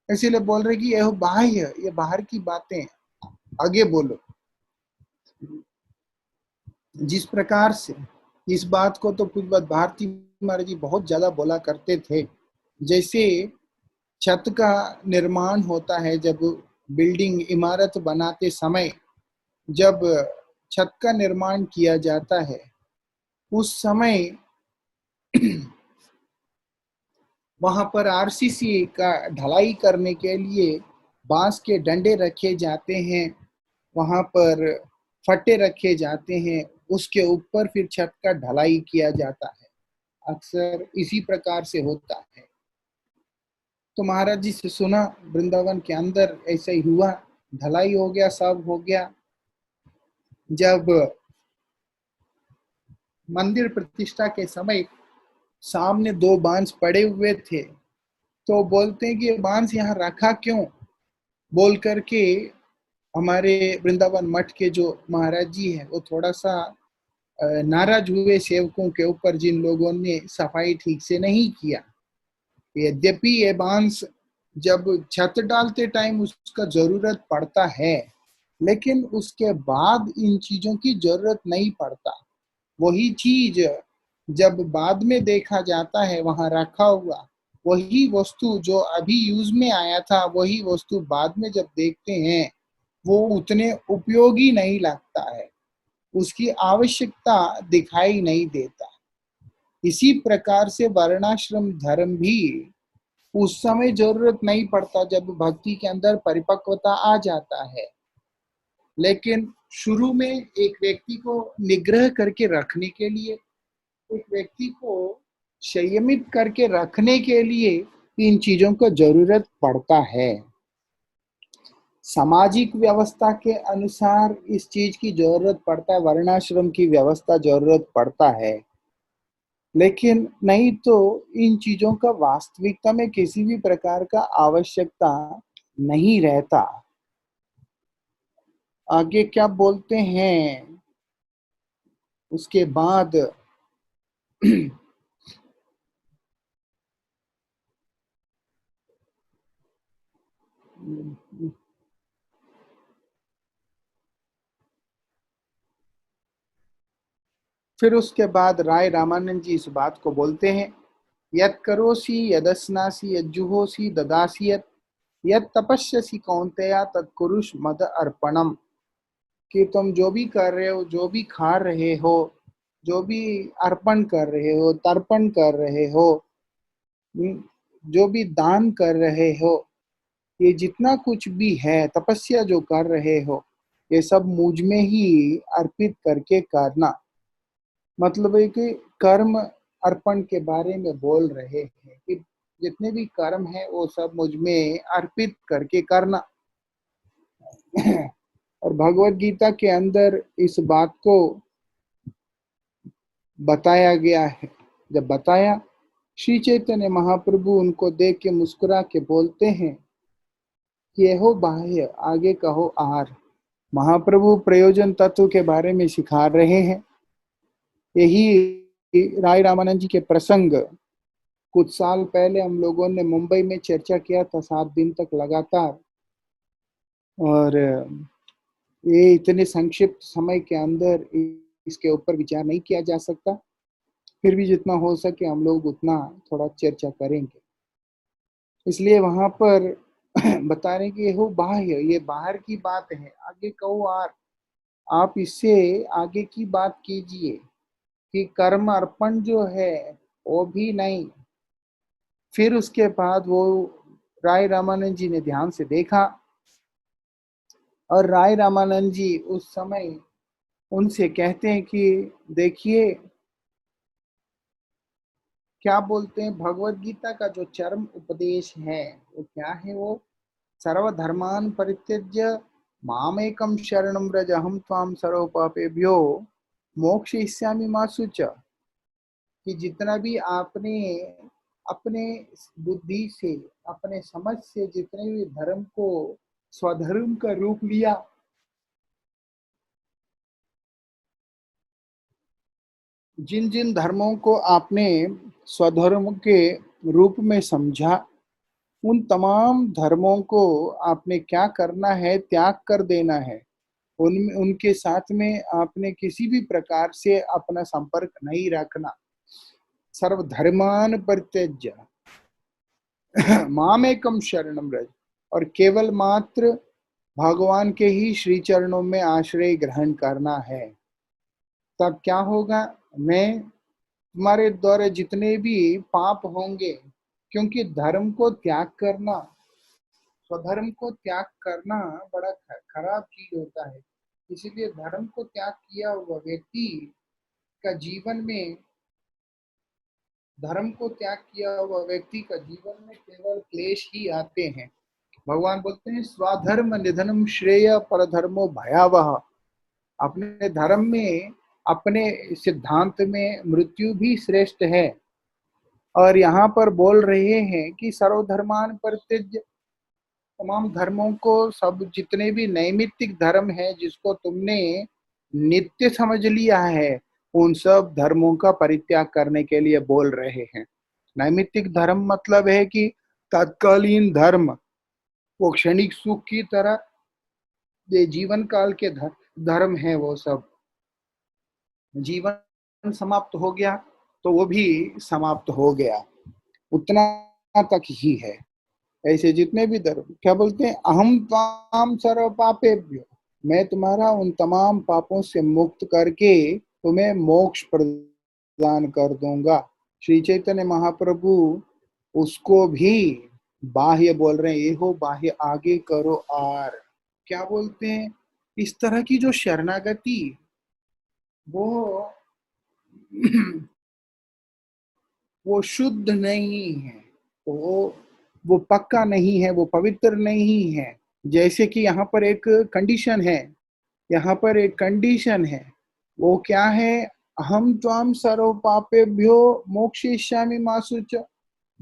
इसीलिए बोल रहे कि यह बाह्य, ये बाहर की बातें, आगे बोलो। जिस प्रकार से इस बात को तो पूज्य भारती महाराज जी बहुत ज्यादा बोला करते थे, जैसे छत का निर्माण होता है, जब बिल्डिंग इमारत बनाते समय जब छत का निर्माण किया जाता है, उस समय वहां पर आरसीसी का ढलाई करने के लिए बांस के डंडे रखे जाते हैं, वहां पर फट्टे रखे जाते हैं, उसके ऊपर फिर छत का ढलाई किया जाता है। अक्सर इसी प्रकार से होता है। तो महाराज जी से सुना, वृंदावन के अंदर ऐसा ही हुआ, ढलाई हो गया, सब हो गया। जब मंदिर प्रतिष्ठा के समय सामने दो बांस पड़े हुए थे, तो बोलते हैं कि ये बांस यहाँ रखा क्यों, बोल करके हमारे वृंदावन मठ के जो महाराज जी हैं, वो थोड़ा सा नाराज हुए सेवकों के ऊपर जिन लोगों ने सफाई ठीक से नहीं किया। यद्यपि ये बांस जब छत डालते टाइम उसका जरूरत पड़ता है, लेकिन उसके बाद इन चीजों की जरूरत नहीं पड़ता। वही चीज जब बाद में देखा जाता है वहां रखा हुआ, वही वस्तु जो अभी यूज में आया था, वही वस्तु बाद में जब देखते हैं वो उतने उपयोगी नहीं लगता है, उसकी आवश्यकता दिखाई नहीं देता। इसी प्रकार से वर्णाश्रम धर्म भी उस समय जरूरत नहीं पड़ता जब भक्ति के अंदर परिपक्वता आ जाता है, लेकिन शुरू में एक व्यक्ति को निग्रह करके रखने के लिए, एक व्यक्ति को संयमित करके रखने के लिए इन चीजों को जरूरत पड़ता है। सामाजिक व्यवस्था के अनुसार इस चीज की जरूरत पड़ता है, वर्णाश्रम की व्यवस्था जरूरत पड़ता है, लेकिन नहीं तो इन चीजों का वास्तविकता में किसी भी प्रकार का आवश्यकता नहीं रहता। आगे क्या बोलते हैं उसके बाद, फिर उसके बाद राय रामानंद जी इस बात को बोलते हैं, यत करोसी यदस्नासी यज्जुहोसी ददासी यत तपस्यसी कौन्तेया तत्कुरुष मद अर्पणम। कि तुम जो भी कर रहे हो, जो भी खा रहे हो, जो भी अर्पण कर रहे हो, तर्पण कर रहे हो, जो भी दान कर रहे हो, ये जितना कुछ भी है, तपस्या जो कर रहे हो, ये सब मुझ में ही अर्पित करके करना। मतलब है कि कर्म अर्पण के बारे में बोल रहे हैं कि जितने भी कर्म है वो सब मुझ में अर्पित करके करना। और भगवत गीता के अंदर इस बात को बताया गया है। जब बताया, श्री चैतन्य महाप्रभु उनको देख के मुस्कुरा के बोलते हैं कि यहो बाह्य, आगे कहो आर। महाप्रभु प्रयोजन तत्व के बारे में सिखा रहे हैं। यही राय रामानंद जी के प्रसंग कुछ साल पहले हम लोगों ने मुंबई में चर्चा किया था, 7 दिन तक लगातार। और ये इतने संक्षिप्त समय के अंदर इसके ऊपर विचार नहीं किया जा सकता, फिर भी जितना हो सके हम लोग उतना थोड़ा चर्चा करेंगे। इसलिए वहां पर बता रहे कि हो बाह्य, ये बाहर की बात है, आगे कहो आर। आप इससे आगे की बात कीजिए कि कर्म अर्पण जो है वो भी नहीं। फिर उसके बाद वो राय रामानंद जी ने ध्यान से देखा, और राय रामानंद जी उस समय उनसे कहते हैं कि देखिए क्या बोलते हैं, भगवत गीता का जो चरम उपदेश है वो क्या है, वो सर्वधर्मान परित्यज्य मामेकम शरणं व्रज अहम त्वाम सर्व पापेभ्यो मोक्षयिष्यामि मा शुच। कि जितना भी आपने अपने बुद्धि से, अपने समझ से जितने भी धर्म को स्वधर्म का रूप लिया, जिन जिन धर्मों को आपने स्वधर्म के रूप में समझा, उन तमाम धर्मों को आपने क्या करना है, त्याग कर देना है। उनके साथ में आपने किसी भी प्रकार से अपना संपर्क नहीं रखना। सर्वधर्मान परित्यज्य मामेकम शरणम व्रज, और केवल मात्र भगवान के ही श्री चरणों में आश्रय ग्रहण करना है। तब क्या होगा, मैं तुम्हारे द्वारा जितने भी पाप होंगे, क्योंकि धर्म को त्याग करना, स्वधर्म को त्याग करना बड़ा खराब चीज होता है। इसीलिए धर्म को त्याग किया हुआ व्यक्ति का जीवन में, धर्म को त्याग किया हुआ व्यक्ति का जीवन में केवल क्लेश ही आते हैं। भगवान बोलते हैं स्वधर्म निधनम श्रेय परधर्मो भयावह। अपने धर्म में, अपने सिद्धांत में मृत्यु भी श्रेष्ठ है। और यहाँ पर बोल रहे हैं कि सर्वधर्मान परित्यज्य, तमाम धर्मों को, सब जितने भी नैमित्तिक धर्म है जिसको तुमने नित्य समझ लिया है, उन सब धर्मों का परित्याग करने के लिए बोल रहे हैं। नैमित्तिक धर्म मतलब है कि तत्कालीन धर्म, वो क्षणिक सुख की तरह ये जीवन काल के धर्म है। वो सब जीवन समाप्त हो गया तो वो भी समाप्त हो गया, उतना तक ही है। ऐसे जितने भी धर्म, क्या बोलते हैं, अहम त्वाम सर्व पापेभ्यो, मैं तुम्हारा उन तमाम पापों से मुक्त करके तुम्हें मोक्ष प्रदान कर दूंगा। श्री चैतन्य महाप्रभु उसको भी बाह्य बोल रहे हैं, ये हो बाह्य, आगे करो आर। क्या बोलते हैं, इस तरह की जो शरणागति, वो वो शुद्ध नहीं है, वो पक्का नहीं है, वो पवित्र नहीं है। जैसे कि यहाँ पर एक कंडीशन है, यहाँ पर एक कंडीशन है, वो क्या है, हम त्वाम सर्व पापेभ्यो मोक्षयिष्यामि मा शुच।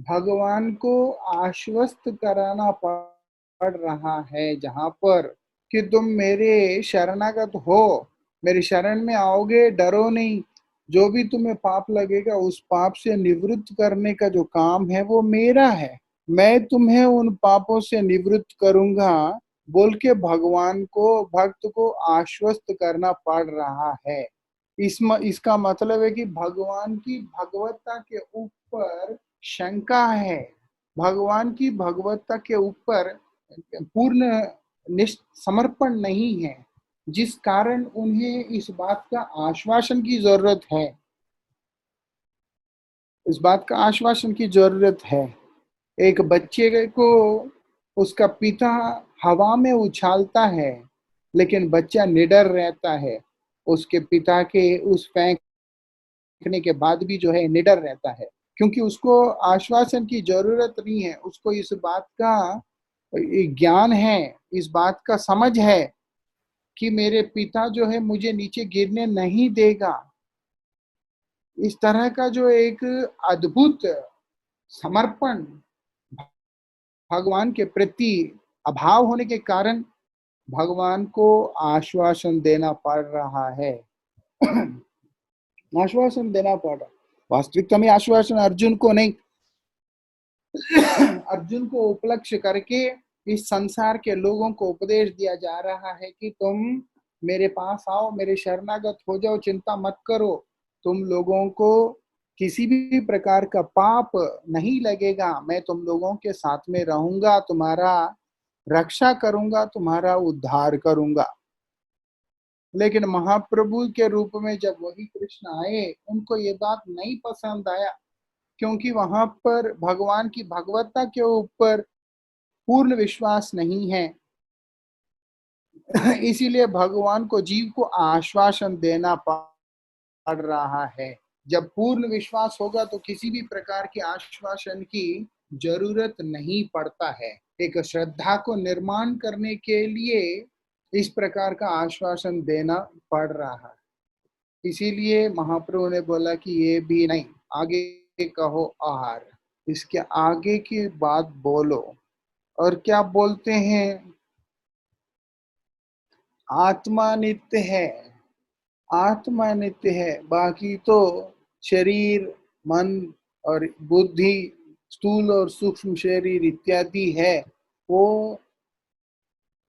भगवान को आश्वस्त कराना पड़ रहा है जहाँ पर कि तुम मेरे शरणागत हो, मेरे शरण में आओगे, डरो नहीं। जो भी तुम्हें पाप लगेगा उस पाप से निवृत्त करने का जो काम है वो मेरा है, मैं तुम्हें उन पापों से निवृत्त करूंगा, बोल के भगवान को, भक्त को आश्वस्त करना पड़ रहा है। इसका मतलब है कि भगवान की भगवत्ता के ऊपर शंका है, भगवान की भगवत्ता के ऊपर पूर्ण समर्पण नहीं है, जिस कारण उन्हें इस बात का आश्वासन की जरूरत है, इस बात का आश्वासन की जरूरत है। एक बच्चे को उसका पिता हवा में उछालता है, लेकिन बच्चा निडर रहता है, उसके पिता के उस फेंकने के बाद भी जो है निडर रहता है, क्योंकि उसको आश्वासन की जरूरत नहीं है, उसको इस बात का ज्ञान है, इस बात का समझ है कि मेरे पिता जो है मुझे नीचे गिरने नहीं देगा, इस तरह का जो एक अद्भुत समर्पण भगवान के प्रति अभाव होने के कारण भगवान को आश्वासन देना पड़ रहा है। आश्वासन देना पड़ रहा, वास्तविकता में आश्वासन अर्जुन को नहीं, अर्जुन को उपलक्ष्य करके इस संसार के लोगों को उपदेश दिया जा रहा है कि तुम मेरे पास आओ, मेरे शरणागत हो जाओ, चिंता मत करो, तुम लोगों को किसी भी प्रकार का पाप नहीं लगेगा, मैं तुम लोगों के साथ में रहूंगा, तुम्हारा रक्षा करूंगा, तुम्हारा उद्धार करूंगा। लेकिन महाप्रभु के रूप में जब वही कृष्ण आए, उनको ये बात नहीं पसंद आया, क्योंकि वहां पर भगवान की भगवत्ता के ऊपर पूर्ण विश्वास नहीं है। इसीलिए भगवान को जीव को आश्वासन देना पड़ रहा है। जब पूर्ण विश्वास होगा तो किसी भी प्रकार के आश्वासन की जरूरत नहीं पड़ता है। एक श्रद्धा को निर्माण करने के लिए इस प्रकार का आश्वासन देना पड़ रहा है। इसीलिए महाप्रभु ने बोला कि ये भी नहीं, आगे कहो आहार, इसके आगे की बात बोलो। और क्या बोलते हैं? आत्मा नित्य है, आत्मा नित्य है, बाकी तो शरीर, मन और बुद्धि, स्थूल और सूक्ष्म शरीर इत्यादि है, वो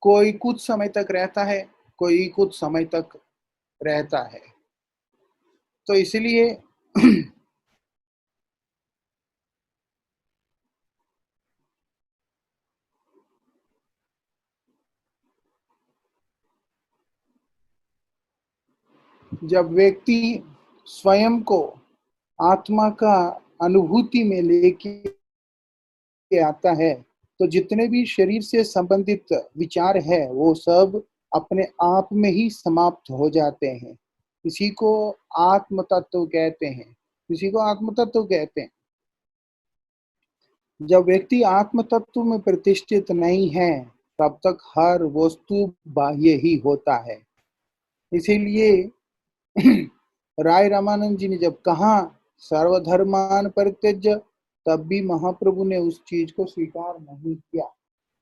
कोई कुछ समय तक रहता है, कोई कुछ समय तक रहता है। तो इसलिए जब व्यक्ति स्वयं को आत्मा का अनुभूति में लेके आता है, तो जितने भी शरीर से संबंधित विचार है वो सब अपने आप में ही समाप्त हो जाते हैं। इसी को आत्म तत्व कहते हैं, इसी को आत्म तत्व कहते हैं। जब व्यक्ति आत्म तत्व में प्रतिष्ठित नहीं है, तब तक हर वस्तु बाह्य ही होता है। इसीलिए राय रामानंद जी ने जब कहा सर्वधर्मान परित्यज्य, तब भी महाप्रभु ने उस चीज को स्वीकार नहीं किया,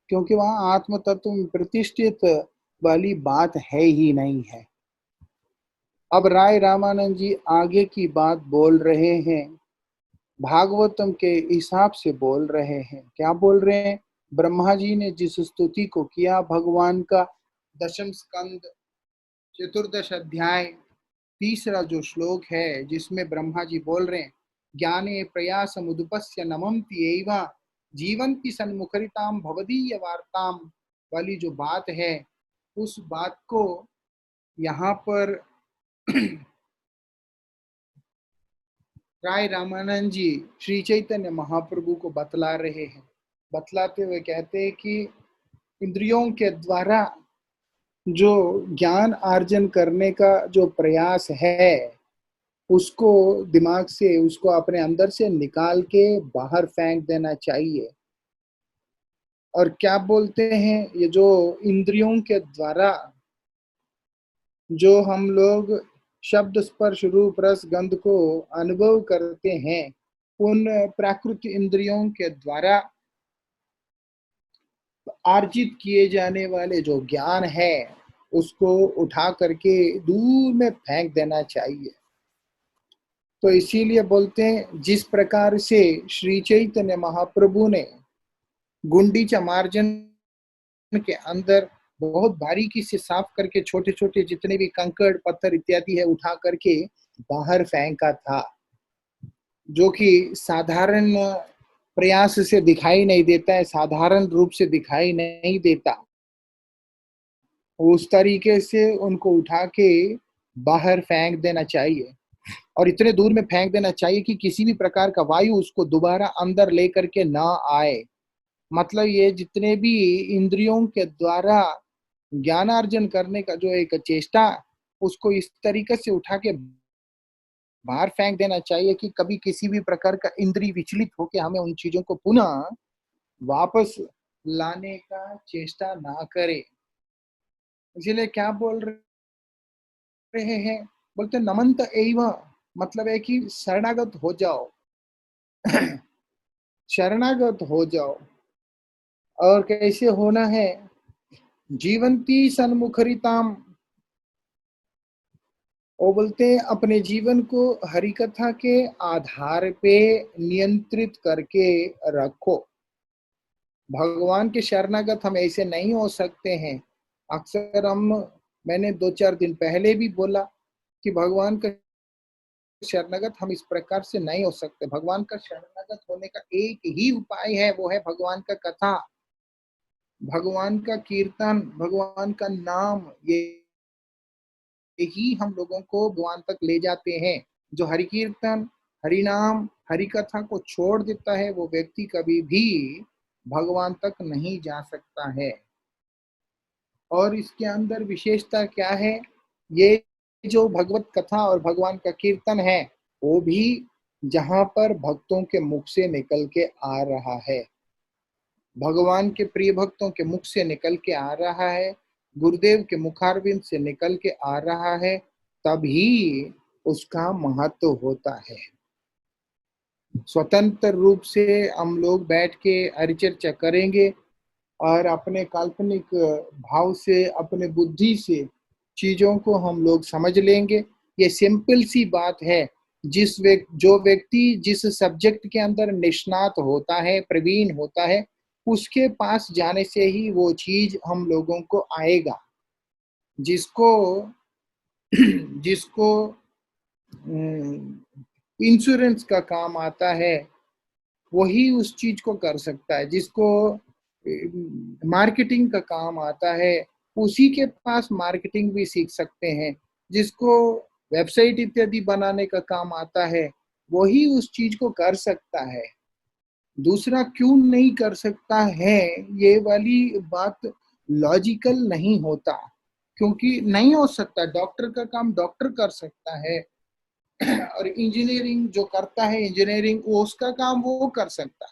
क्योंकि वहां आत्म तत्व में प्रतिष्ठित वाली बात है ही नहीं है। अब राय रामानंद जी आगे की बात बोल रहे हैं, भागवतम के हिसाब से बोल रहे हैं। क्या बोल रहे हैं? ब्रह्मा जी ने जिस स्तुति को किया भगवान का, दशम स्कंद चतुर्दश अध्याय तीसरा जो श्लोक है, जिसमें ब्रह्मा जी बोल रहे हैं ज्ञाने प्रयास मुदुपस्य नमंति एवा जीवंती सन्मुखरिताम भवदीय वार्ताम वाली जो बात है, उस बात को यहाँ पर राय रामानंद जी श्री चैतन्य महाप्रभु को बतला रहे हैं। बतलाते हुए कहते हैं कि इंद्रियों के द्वारा जो ज्ञान अर्जन करने का जो प्रयास है, उसको दिमाग से, उसको अपने अंदर से निकाल के बाहर फेंक देना चाहिए। और क्या बोलते हैं, ये जो इंद्रियों के द्वारा जो हम लोग शब्द स्पर्श रूप रस गंध को अनुभव करते हैं, उन प्राकृत इंद्रियों के द्वारा अर्जित किए जाने वाले जो ज्ञान है, उसको उठा करके दूर में फेंक देना चाहिए। तो इसीलिए बोलते हैं, जिस प्रकार से श्री चैतन्य महाप्रभु ने गुंडीचा मार्जन के अंदर बहुत बारीकी से साफ करके छोटे छोटे जितने भी कंकड़ पत्थर इत्यादि है उठा करके बाहर फेंका था, जो कि साधारण प्रयास से दिखाई नहीं देता है, साधारण रूप से दिखाई नहीं देता, उस तरीके से उनको उठा के बाहर फेंक देना चाहिए। और इतने दूर में फेंक देना चाहिए कि किसी भी प्रकार का वायु उसको दोबारा अंदर लेकर के ना आए। मतलब ये जितने भी इंद्रियों के द्वारा ज्ञानार्जन करने का जो एक चेष्टा, उसको इस तरीके से उठा के बाहर फेंक देना चाहिए कि कभी किसी भी प्रकार का इंद्रिय विचलित होकर हमें उन चीजों को पुनः वापस लाने का चेष्टा ना करे। इसीलिए क्या बोल रहे हैं, बोलते नमंत एव, मतलब है कि शरणागत हो जाओ। शरणागत हो जाओ। और कैसे होना है, जीवंती सन्मुखरिताम, वो बोलते हैं अपने जीवन को हरि कथा के आधार पे नियंत्रित करके रखो। भगवान के शरणागत हम ऐसे नहीं हो सकते हैं। अक्सर मैंने 2-4 दिन पहले भी बोला कि भगवान का शरणागत हम इस प्रकार से नहीं हो सकते। भगवान का शरणागत होने का एक ही उपाय है, वो है भगवान का कथा, भगवान का कीर्तन, भगवान का नाम। ये ही हम लोगों को भगवान तक ले जाते हैं। जो हरि कीर्तन, हरि नाम, हरि कथा को छोड़ देता है, वो व्यक्ति कभी भी भगवान तक नहीं जा सकता है। और इसके अंदर विशेषता क्या है, ये जो भगवत कथा और भगवान का कीर्तन है, वो भी जहां पर भक्तों के मुख से निकल के आ रहा है, भगवान के प्रिय भक्तों के मुख से निकल के आ रहा है, गुरुदेव के मुखारविंद से निकल के आ रहा है, तभी उसका महत्व होता है। स्वतंत्र रूप से हम लोग बैठ के परिचर्चा करेंगे और अपने काल्पनिक भाव से, अपने बुद्धि से चीजों को हम लोग समझ लेंगे। ये सिंपल सी बात है। जो व्यक्ति जिस सब्जेक्ट के अंदर निष्णात होता है, प्रवीण होता है, उसके पास जाने से ही वो चीज हम लोगों को आएगा। जिसको जिसको इंश्योरेंस का काम आता है, वही उस चीज को कर सकता है। जिसको मार्केटिंग का काम आता है, उसी के पास मार्केटिंग भी सीख सकते हैं। जिसको वेबसाइट इत्यादि बनाने का काम आता है, वही उस चीज को कर सकता है। दूसरा क्यों नहीं कर सकता है, ये वाली बात लॉजिकल नहीं होता, क्योंकि नहीं हो सकता। डॉक्टर का काम डॉक्टर कर सकता है, और इंजीनियरिंग जो करता है इंजीनियरिंग, वो उसका काम वो कर सकता है।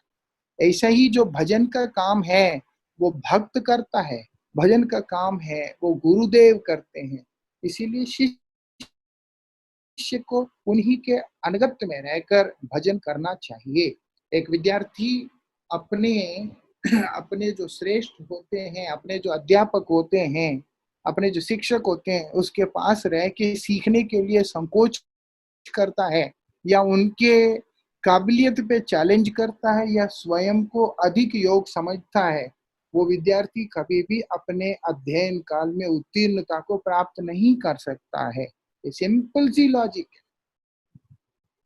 ऐसा ही जो भजन का काम है वो भक्त करता है, भजन का काम है वो गुरुदेव करते हैं। इसीलिए शिष्य को उन्हीं के अनुगत में रहकर भजन करना चाहिए। एक विद्यार्थी अपने अपने जो श्रेष्ठ होते हैं, अपने जो अध्यापक होते हैं, अपने जो शिक्षक होते हैं, उसके पास रह के सीखने के लिए संकोच करता है, या उनके काबिलियत पे चैलेंज करता है, या स्वयं को अधिक योग्य समझता है, वो विद्यार्थी कभी भी अपने अध्ययन काल में उत्तीर्णता को प्राप्त नहीं कर सकता है। ये सिंपल सी लॉजिक है।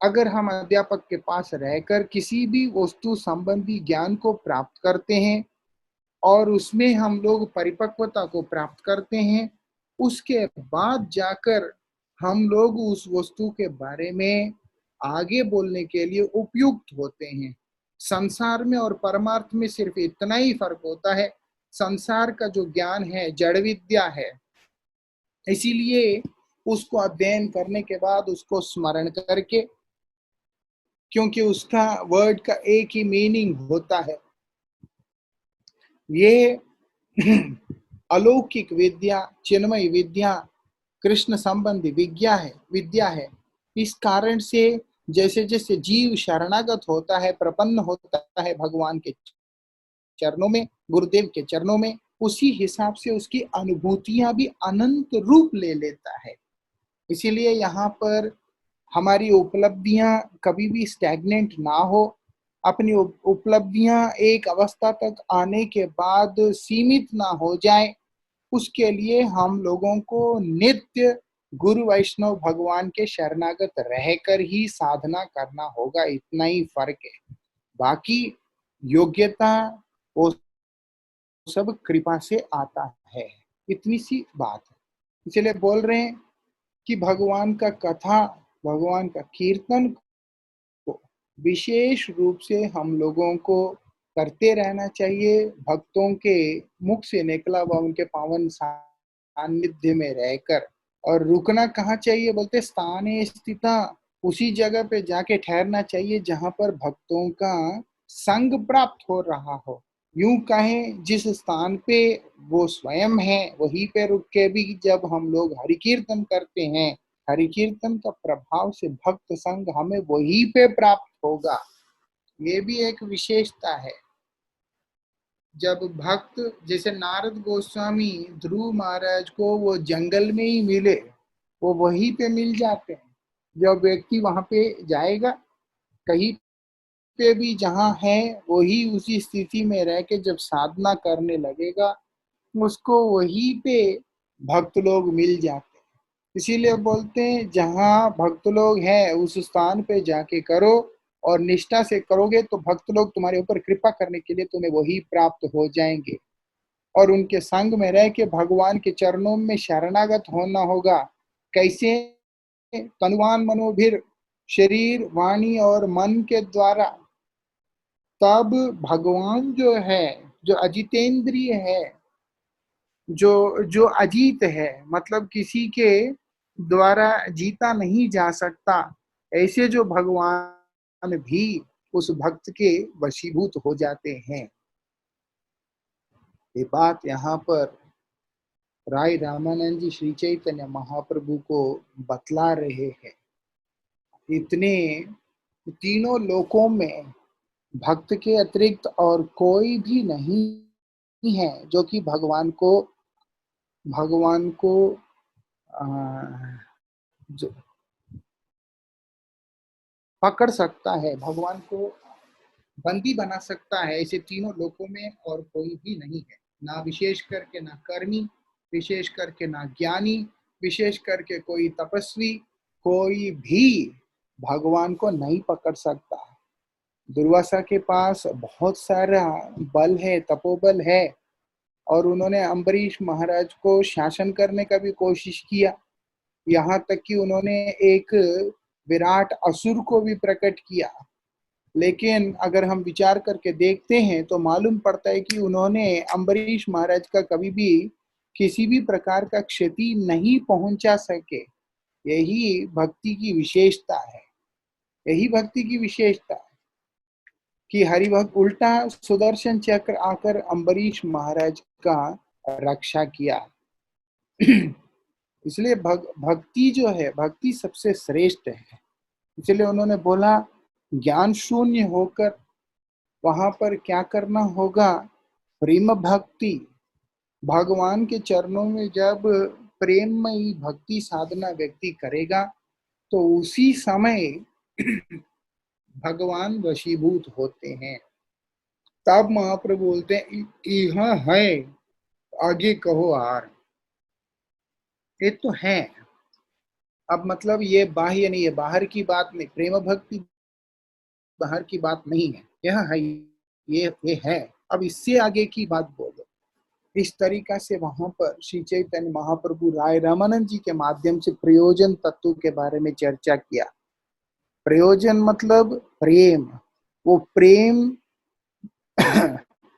अगर हम अध्यापक के पास रहकर किसी भी वस्तु संबंधी ज्ञान को प्राप्त करते हैं और उसमें हम लोग परिपक्वता को प्राप्त करते हैं, उसके बाद जाकर हम लोग उस वस्तु के बारे में आगे बोलने के लिए उपयुक्त होते हैं। संसार में और परमार्थ में सिर्फ इतना ही फर्क होता है। संसार का जो ज्ञान है जड़ विद्या है, इसीलिए उसको अध्ययन करने के बाद उसको स्मरण करके, क्योंकि उसका वर्ड का एक ही मीनिंग होता है। ये अलौकिक विद्या, चिन्मय विद्या, कृष्ण संबंधी विद्या है। इस कारण से जैसे जैसे जीव शरणागत होता है, प्रपन्न होता है भगवान के चरणों में, गुरुदेव के चरणों में, उसी हिसाब से उसकी अनुभूतियां भी अनंत रूप ले लेता है। इसीलिए यहाँ पर हमारी उपलब्धियां कभी भी स्टैग्नेंट ना हो। अपनी उपलब्धियां एक अवस्था तक आने के बाद सीमित ना हो जाए, उसके लिए हम लोगों को नित्य गुरु वैष्णव भगवान के शरणागत रहकर ही साधना करना होगा। इतना ही फर्क है। बाकी योग्यता वो सब कृपा से आता है। इतनी सी बात है। इसलिए बोल रहे हैं कि भगवान का कथा, भगवान का कीर्तन को विशेष रूप से हम लोगों को करते रहना चाहिए। भक्तों के मुख से निकला हुआ उनके पावन सानिध्य में रहकर। और रुकना कहाँ चाहिए, बोलते स्थाने स्थिता, उसी जगह पे जाके ठहरना चाहिए जहां पर भक्तों का संग प्राप्त हो रहा हो। यूं कहें जिस स्थान पे वो स्वयं है वहीं पे रुक के भी जब हम लोग हरि कीर्तन करते हैं, हरि कीर्तन का प्रभाव से भक्त संग हमें वहीं पे प्राप्त होगा। ये भी एक विशेषता है। जब भक्त, जैसे नारद गोस्वामी ध्रुव महाराज को वो जंगल में ही मिले, वो वहीं पे मिल जाते हैं। जब व्यक्ति वहां पे जाएगा, कहीं पे भी जहां है वही उसी स्थिति में रह के जब साधना करने लगेगा, उसको वहीं पे भक्त लोग मिल जाते हैं। इसीलिए बोलते हैं जहां भक्त लोग हैं उस स्थान पे जाके करो, और निष्ठा से करोगे तो भक्त लोग तुम्हारे ऊपर कृपा करने के लिए तुम्हें वही प्राप्त हो जाएंगे। और उनके संग में रह के भगवान के चरणों में शरणागत होना होगा। कैसे? तनुवान मनोभिर, शरीर वाणी और मन के द्वारा। तब भगवान जो है, जो अजितेंद्रिय है, जो जो अजीत है, मतलब किसी के द्वारा जीता नहीं जा सकता, ऐसे जो भगवान भी उस भक्त के वशीभूत हो जाते हैं। ये बात यहाँ पर राय रामानंद जी श्री चैतन्य महाप्रभु को बतला रहे हैं। इतने तीनों लोकों में भक्त के अतिरिक्त और कोई भी नहीं है जो कि भगवान को आ, जो पकड़ सकता है, भगवान को बंदी बना सकता है। ऐसे तीनों लोकों में और कोई भी नहीं है, ना विशेष करके ना कर्मी, विशेष करके ना ज्ञानी, विशेष करके कोई तपस्वी, कोई भी भगवान को नहीं पकड़ सकता। दुर्वासा के पास बहुत सारा बल है, तपोबल है, और उन्होंने अम्बरीश महाराज को शासन करने का भी कोशिश किया। यहाँ तक कि उन्होंने एक विराट असुर को भी प्रकट किया। लेकिन अगर हम विचार करके देखते हैं तो मालूम पड़ता है कि उन्होंने अम्बरीश महाराज का कभी भी किसी भी प्रकार का क्षति नहीं पहुंचा सके। यही भक्ति की विशेषता है, यही भक्ति की विशेषता है कि हरिभक्त उल्टा सुदर्शन चक्र आकर अम्बरीश महाराज का रक्षा किया। इसलिए भक्ति जो है, भक्ति सबसे श्रेष्ठ है। इसलिए उन्होंने बोला ज्ञान शून्य होकर वहां पर क्या करना होगा? प्रेम भक्ति। भगवान के चरणों में जब प्रेममयी भक्ति साधना व्यक्ति करेगा तो उसी समय भगवान वशीभूत होते हैं। तब महाप्रभु बोलते हैं यह है, आगे कहो आर। ये तो है। अब मतलब ये बाह्य नहीं है, बाहर की बात नहीं, प्रेम भक्ति बाहर की बात नहीं है, यह है, ये है। अब इससे आगे की बात बोलो। इस तरीका से वहां पर श्री चैतन्य महाप्रभु राय रामानंद जी के माध्यम से प्रयोजन तत्व के बारे में चर्चा किया। प्रयोजन मतलब प्रेम। वो प्रेम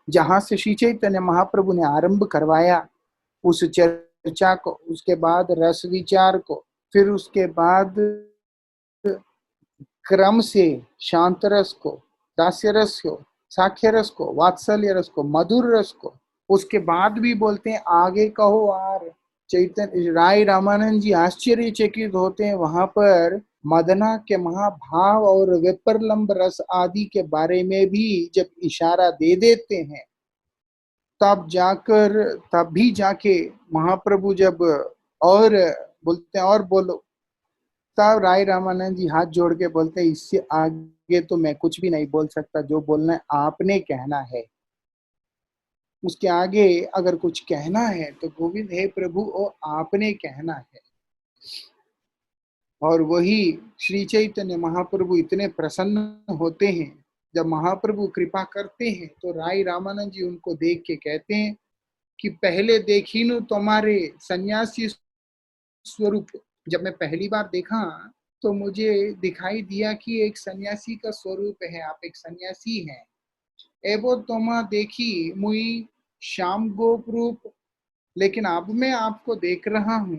जहां से श्री चैतन्य महाप्रभु ने आरंभ करवाया उस चर्चा को, उसके बाद रस विचार को, फिर उसके बाद क्रम से शांत रस को, दास्य रस को, साख्य रस को, वात्सल्य रस को, मधुर रस को, उसके बाद भी बोलते हैं आगे कहो आर। चैतन्य राय रामानंद जी आश्चर्यचकित होते हैं वहां पर मदना के महाभाव और विप्रलंब रस आदि के बारे में भी जब इशारा दे देते हैं, तब भी जाके महाप्रभु जब और बोलते हैं और बोलो, तब राय रामानंद जी हाथ जोड़ के बोलते हैं इससे आगे तो मैं कुछ भी नहीं बोल सकता, जो बोलना है आपने कहना है। उसके आगे अगर कुछ कहना है तो गोविंद हे प्रभु ओ आपने कहना है। और वही श्री चैतन्य महाप्रभु इतने प्रसन्न होते हैं जब महाप्रभु कृपा करते हैं, तो राय रामानंद जी उनको देख के कहते हैं कि पहले देखिनु तुम्हारे सन्यासी स्वरूप। जब मैं पहली बार देखा तो मुझे दिखाई दिया कि एक सन्यासी का स्वरूप है, आप एक सन्यासी हैं। एवो तोमा देखी मुई श्याम गोप रूप। लेकिन अब मैं आपको देख रहा हूं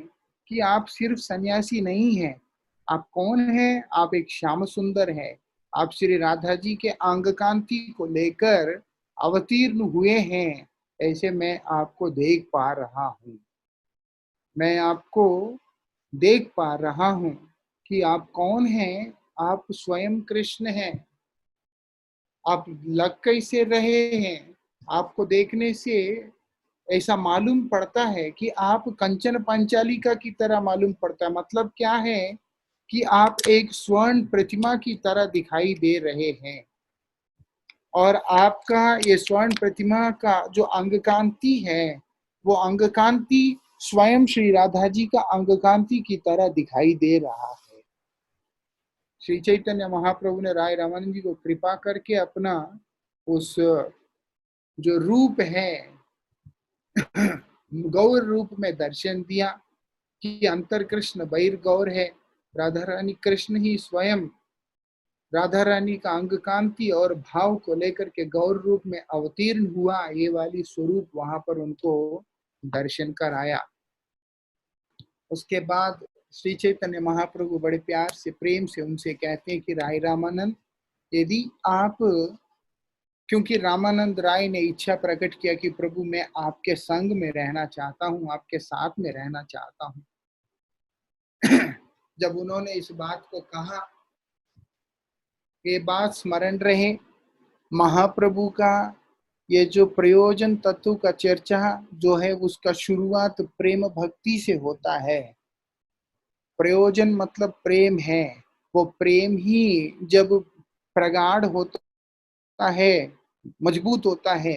कि आप सिर्फ सन्यासी नहीं हैं। आप कौन हैं? आप एक श्याम सुंदर है। आप श्री राधा जी के अंग कांति को लेकर अवतीर्ण हुए हैं, ऐसे मैं आपको देख पा रहा हूँ। मैं आपको देख पा रहा हूँ कि आप कौन हैं। आप स्वयं कृष्ण हैं। आप लग कैसे रहे हैं? आपको देखने से ऐसा मालूम पड़ता है कि आप कंचन पंचालिका की तरह मालूम पड़ता है। मतलब क्या है कि आप एक स्वर्ण प्रतिमा की तरह दिखाई दे रहे हैं, और आपका ये स्वर्ण प्रतिमा का जो अंग कांति है, वो अंग कांति स्वयं श्री राधा जी का अंग कांति की तरह दिखाई दे रहा है। श्री चैतन्य महाप्रभु ने राय रामानंद जी को कृपा करके अपना उस जो रूप है गौर रूप में दर्शन दिया कि अंतर कृष्ण बहिर गौर है। राधा रानी कृष्ण ही स्वयं राधा रानी का अंग कांति और भाव को लेकर के गौर रूप में अवतीर्ण हुआ। ये वाली स्वरूप वहां पर उनको दर्शन कराया। उसके बाद श्री चैतन्य महाप्रभु बड़े प्यार से प्रेम से उनसे कहते हैं कि राय रामानंद, यदि आप, क्योंकि रामानंद राय ने इच्छा प्रकट किया कि प्रभु मैं आपके संग में रहना चाहता हूँ, आपके साथ में रहना चाहता हूँ। जब उन्होंने इस बात को कहा, ये बात स्मरण रहे, महाप्रभु का ये जो प्रयोजन तत्व का चर्चा जो है उसका शुरुआत प्रेम भक्ति से होता है। प्रयोजन मतलब प्रेम है। वो प्रेम ही जब प्रगाढ़ होता है, मजबूत होता है,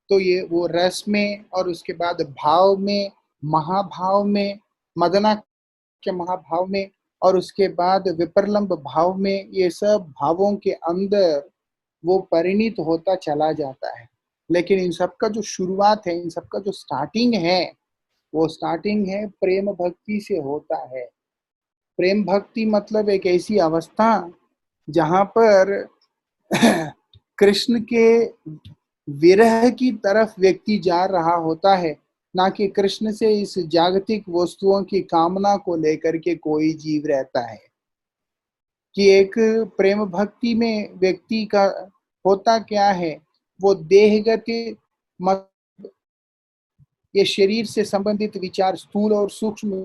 तो ये वो रस में और उसके बाद भाव में, महाभाव में, मदना के महाभाव में, और उसके बाद विप्रलंब भाव में, ये सब भावों के अंदर वो परिणित होता चला जाता है। लेकिन इन सब का जो शुरुआत है, इन सब का जो स्टार्टिंग है, वो स्टार्टिंग है प्रेम भक्ति से होता है। प्रेम भक्ति मतलब एक ऐसी अवस्था जहां पर कृष्ण के विरह की तरफ व्यक्ति जा रहा होता है, ना कि कृष्ण से इस जागतिक वस्तुओं की कामना को लेकर के कोई जीव रहता है। कि एक प्रेम भक्ति में व्यक्ति का होता क्या है, वो देहगत मत ये शरीर से संबंधित विचार, स्थूल और सूक्ष्म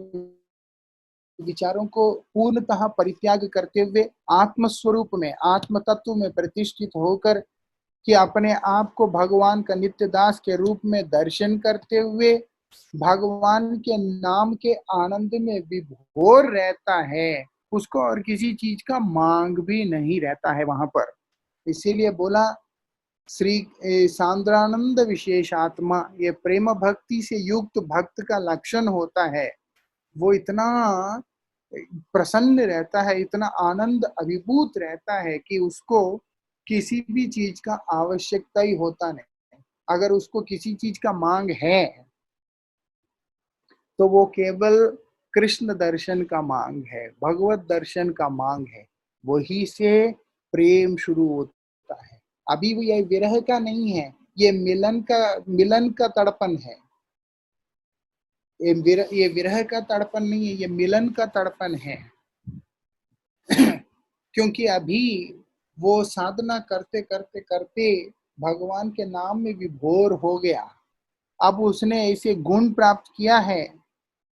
विचारों को पूर्णतः परित्याग करते हुए आत्म स्वरूप में, आत्म तत्व में प्रतिष्ठित होकर कि अपने आप को भगवान का नित्य दास के रूप में दर्शन करते हुए भगवान के नाम के आनंद में विभोर रहता है। उसको और किसी चीज का मांग भी नहीं रहता है वहां पर। इसीलिए बोला श्री सांद्रानंद विशेषात्मा, ये प्रेम भक्ति से युक्त भक्त का लक्षण होता है। वो इतना प्रसन्न रहता है, इतना आनंद अभिभूत रहता है कि उसको किसी भी चीज का आवश्यकता ही होता नहीं। अगर उसको किसी चीज का मांग है तो वो केवल कृष्ण दर्शन का मांग है, भगवत दर्शन का मांग है। वही से प्रेम शुरू होता है। अभी वो ये विरह का नहीं है, ये मिलन का तड़पन है। ये विरह का तड़पन नहीं है, ये मिलन का तड़पन है। क्योंकि अभी वो साधना करते करते करते भगवान के नाम में विभोर हो गया। अब उसने ऐसे गुण प्राप्त किया है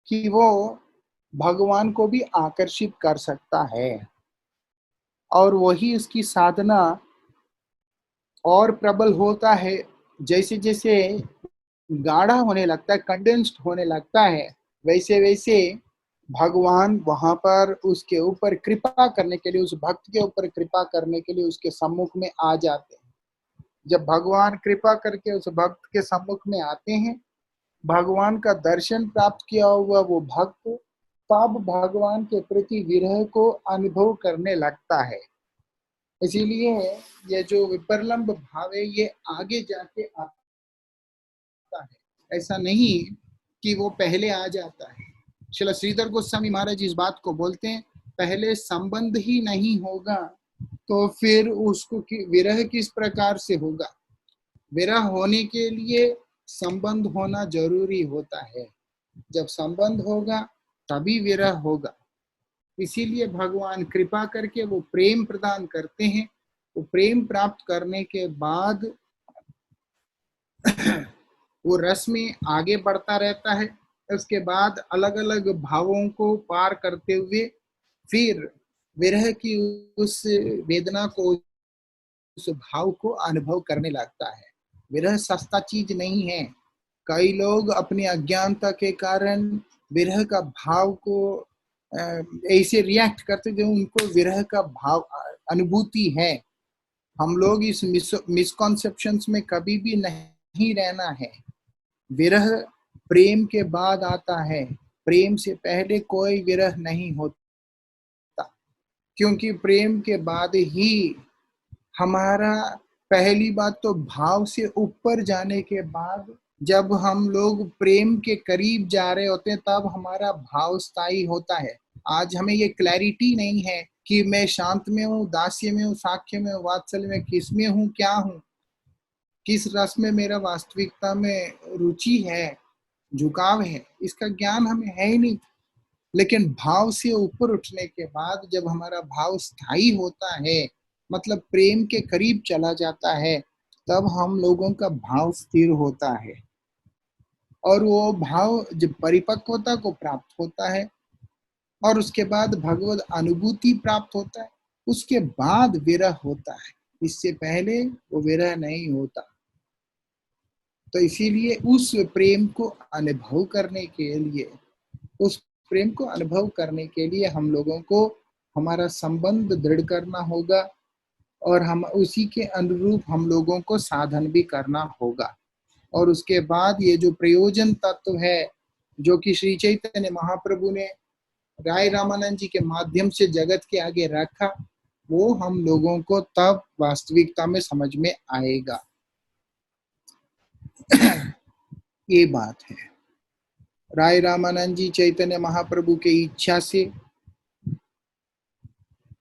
कि वो भगवान को भी आकर्षित कर सकता है, और वही उसकी साधना और प्रबल होता है। जैसे जैसे गाढ़ा होने लगता है, कंडेंस्ड होने लगता है, वैसे वैसे भगवान वहां पर उसके ऊपर कृपा करने के लिए, उस भक्त के ऊपर कृपा करने के लिए उसके सम्मुख में आ जाते हैं। जब भगवान कृपा करके उस भक्त के सम्मुख में आते हैं, भगवान का दर्शन प्राप्त किया हुआ वो भक्त तब भगवान के प्रति विरह को अनुभव करने लगता है। इसीलिए ये जो विप्रलंब भाव है ये आगे जाके आता है, ऐसा नहीं कि वो पहले आ जाता है। श्रील श्रीधर गोस्वामी महाराज इस बात को बोलते हैं, पहले संबंध ही नहीं होगा तो फिर उसको विरह किस प्रकार से होगा। विरह होने के लिए संबंध होना जरूरी होता है। जब संबंध होगा तभी विरह होगा। इसीलिए भगवान कृपा करके वो प्रेम प्रदान करते हैं। वो प्रेम प्राप्त करने के बाद वो रस में आगे बढ़ता रहता है। उसके बाद अलग अलग भावों को पार करते हुए फिर विरह की उस वेदना को, उस भाव को अनुभव करने लगता है। विरह सस्ता चीज नहीं है। कई लोग अपनी अज्ञानता के कारण विरह का भाव को ऐसे रिएक्ट करते जो उनको विरह का भाव अनुभूति है। हम लोग इस मिसकॉन्सेप्शंस में कभी भी नहीं रहना है। विरह प्रेम के बाद आता है, प्रेम से पहले कोई विरह नहीं होता, क्योंकि प्रेम के बाद ही हमारा, पहली बात तो भाव से ऊपर जाने के बाद जब हम लोग प्रेम के करीब जा रहे होते हैं तब हमारा भाव स्थायी होता है। आज हमें ये क्लैरिटी नहीं है कि मैं शांत में हूँ, दास्य में हूँ, साख्य में हूँ, वात्सल्य में, किस में हूँ, क्या हूँ, किस रस में मेरा वास्तविकता में रुचि है, झुकाव है, इसका ज्ञान हमें है ही नहीं। लेकिन भाव से ऊपर उठने के बाद जब हमारा भाव स्थायी होता है, मतलब प्रेम के करीब चला जाता है, तब हम लोगों का भाव स्थिर होता है और वो भाव जब परिपक्वता को प्राप्त होता है और उसके बाद भगवत अनुभूति प्राप्त होता है, उसके बाद विरह होता है। इससे पहले वो विरह नहीं होता। तो इसीलिए उस प्रेम को अनुभव करने के लिए, उस प्रेम को अनुभव करने के लिए हम लोगों को हमारा संबंध दृढ़ करना होगा और हम उसी के अनुरूप हम लोगों को साधन भी करना होगा। और उसके बाद ये जो प्रयोजन तत्व है जो कि श्री चैतन्य महाप्रभु ने राय रामानंद जी के माध्यम से जगत के आगे रखा, वो हम लोगों को तब वास्तविकता में समझ में आएगा। ये बात है। राय रामानंद जी चैतन्य महाप्रभु के इच्छा से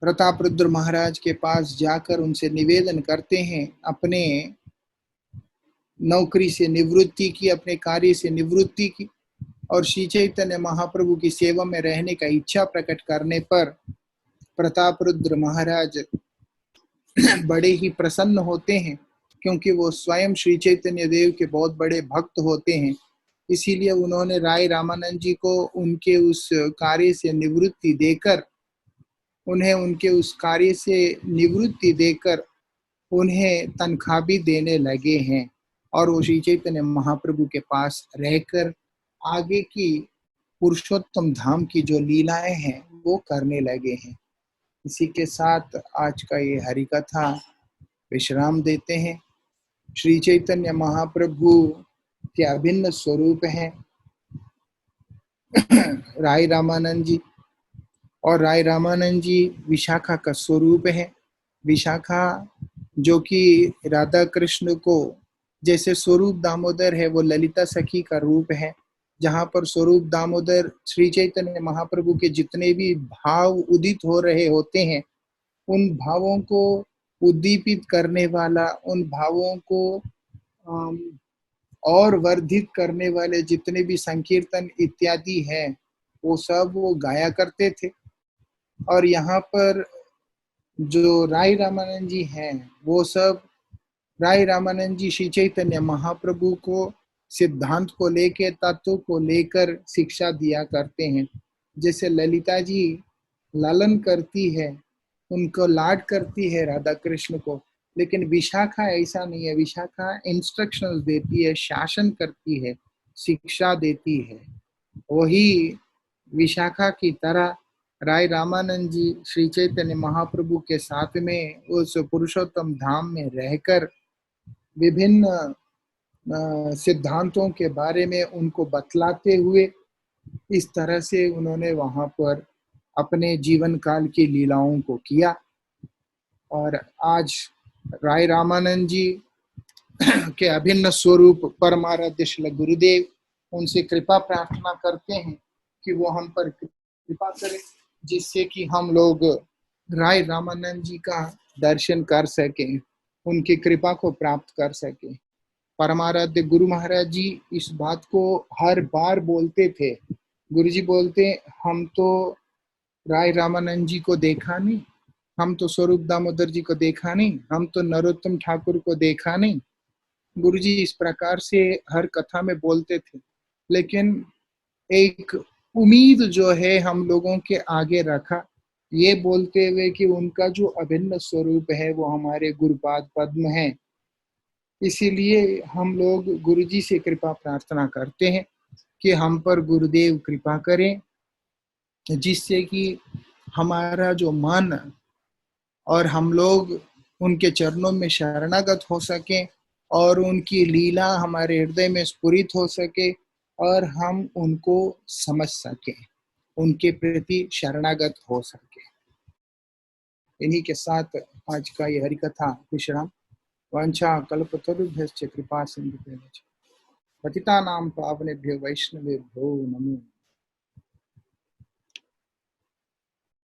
प्रताप रुद्र महाराज के पास जाकर उनसे निवेदन करते हैं अपने नौकरी से निवृत्ति की, अपने कार्य से निवृत्ति की, और श्री चैतन्य महाप्रभु की सेवा में रहने का इच्छा प्रकट करने पर प्रताप रुद्र महाराज बड़े ही प्रसन्न होते हैं, क्योंकि वो स्वयं श्री चैतन्य देव के बहुत बड़े भक्त होते हैं। इसीलिए उन्होंने राय रामानंद जी को उनके उस कार्य से निवृत्ति देकर, उन्हें उनके उस कार्य से निवृत्ति देकर उन्हें तनख्वाह भी देने लगे हैं और वो श्री चैतन्य महाप्रभु के पास रहकर आगे की पुरुषोत्तम धाम की जो लीलाएं हैं वो करने लगे हैं। इसी के साथ आज का ये हरि कथा विश्राम देते हैं। श्री चैतन्य महाप्रभु के अभिन्न स्वरूप हैं राय रामानंद जी, और राय रामानंद जी विशाखा का स्वरूप है। विशाखा जो कि राधा कृष्ण को, जैसे स्वरूप दामोदर है वो ललिता सखी का रूप है, जहाँ पर स्वरूप दामोदर श्री चैतन्य महाप्रभु के जितने भी भाव उदित हो रहे होते हैं उन भावों को उद्दीपित करने वाला, उन भावों को और वर्धित करने वाले जितने भी संकीर्तन इत्यादि है वो सब वो गाया करते थे। और यहाँ पर जो राय रामानंद जी हैं वो सब राय रामानंद जी श्री चैतन्य महाप्रभु को सिद्धांत को लेकर, तत्व को लेकर शिक्षा दिया करते हैं। जैसे ललिता जी लालन करती है, उनको लाड करती है राधा कृष्ण को, लेकिन विशाखा ऐसा नहीं है। विशाखा इंस्ट्रक्शंस देती है, शासन करती है, शिक्षा देती है। वही विशाखा की तरह राय रामानंद जी श्री चैतन्य महाप्रभु के साथ में उस पुरुषोत्तम धाम में रहकर विभिन्न सिद्धांतों के बारे में उनको बतलाते हुए इस तरह से उन्होंने वहां पर अपने जीवन काल की लीलाओं को किया। और आज राय रामानंद जी के अभिन्न स्वरूप परमाराध्य श्री गुरुदेव, उनसे कृपा प्रार्थना करते हैं कि वो हम पर कृपा करें, जिससे कि हम लोग राय रामानंद जी का दर्शन कर सकें, उनकी कृपा को प्राप्त कर सकें। परमाराध्य गुरु महाराज जी इस बात को हर बार बोलते थे। गुरु जी बोलते, हम तो राय रामानंद जी को देखा नहीं, हम तो स्वरूप दामोदर जी को देखा नहीं, हम तो नरोत्तम ठाकुर को देखा नहीं, गुरुजी इस प्रकार से हर कथा में बोलते थे, लेकिन एक उम्मीद जो है हम लोगों के आगे रखा, ये बोलते हुए कि उनका जो अभिन्न स्वरूप है वो हमारे गुरुपाद पद्म है। इसीलिए हम लोग गुरुजी से कृपा प्रार्थना करते हैं कि हम पर गुरुदेव कृपा करें, जिससे कि हमारा जो मन और हम लोग उनके चरणों में शरणागत हो सकें और उनकी लीला हमारे हृदय में स्फुरित हो सके और हम उनको समझ सकें, उनके प्रति शरणागत हो सके। इन्हीं के साथ आज का ये हरि कथा विश्राम। वांछा कल्पतरुभ्यश्च कृपा सिंधुभ्यश्च पतितानां पावनेभ्यो वैष्णवेभ्यो नमो।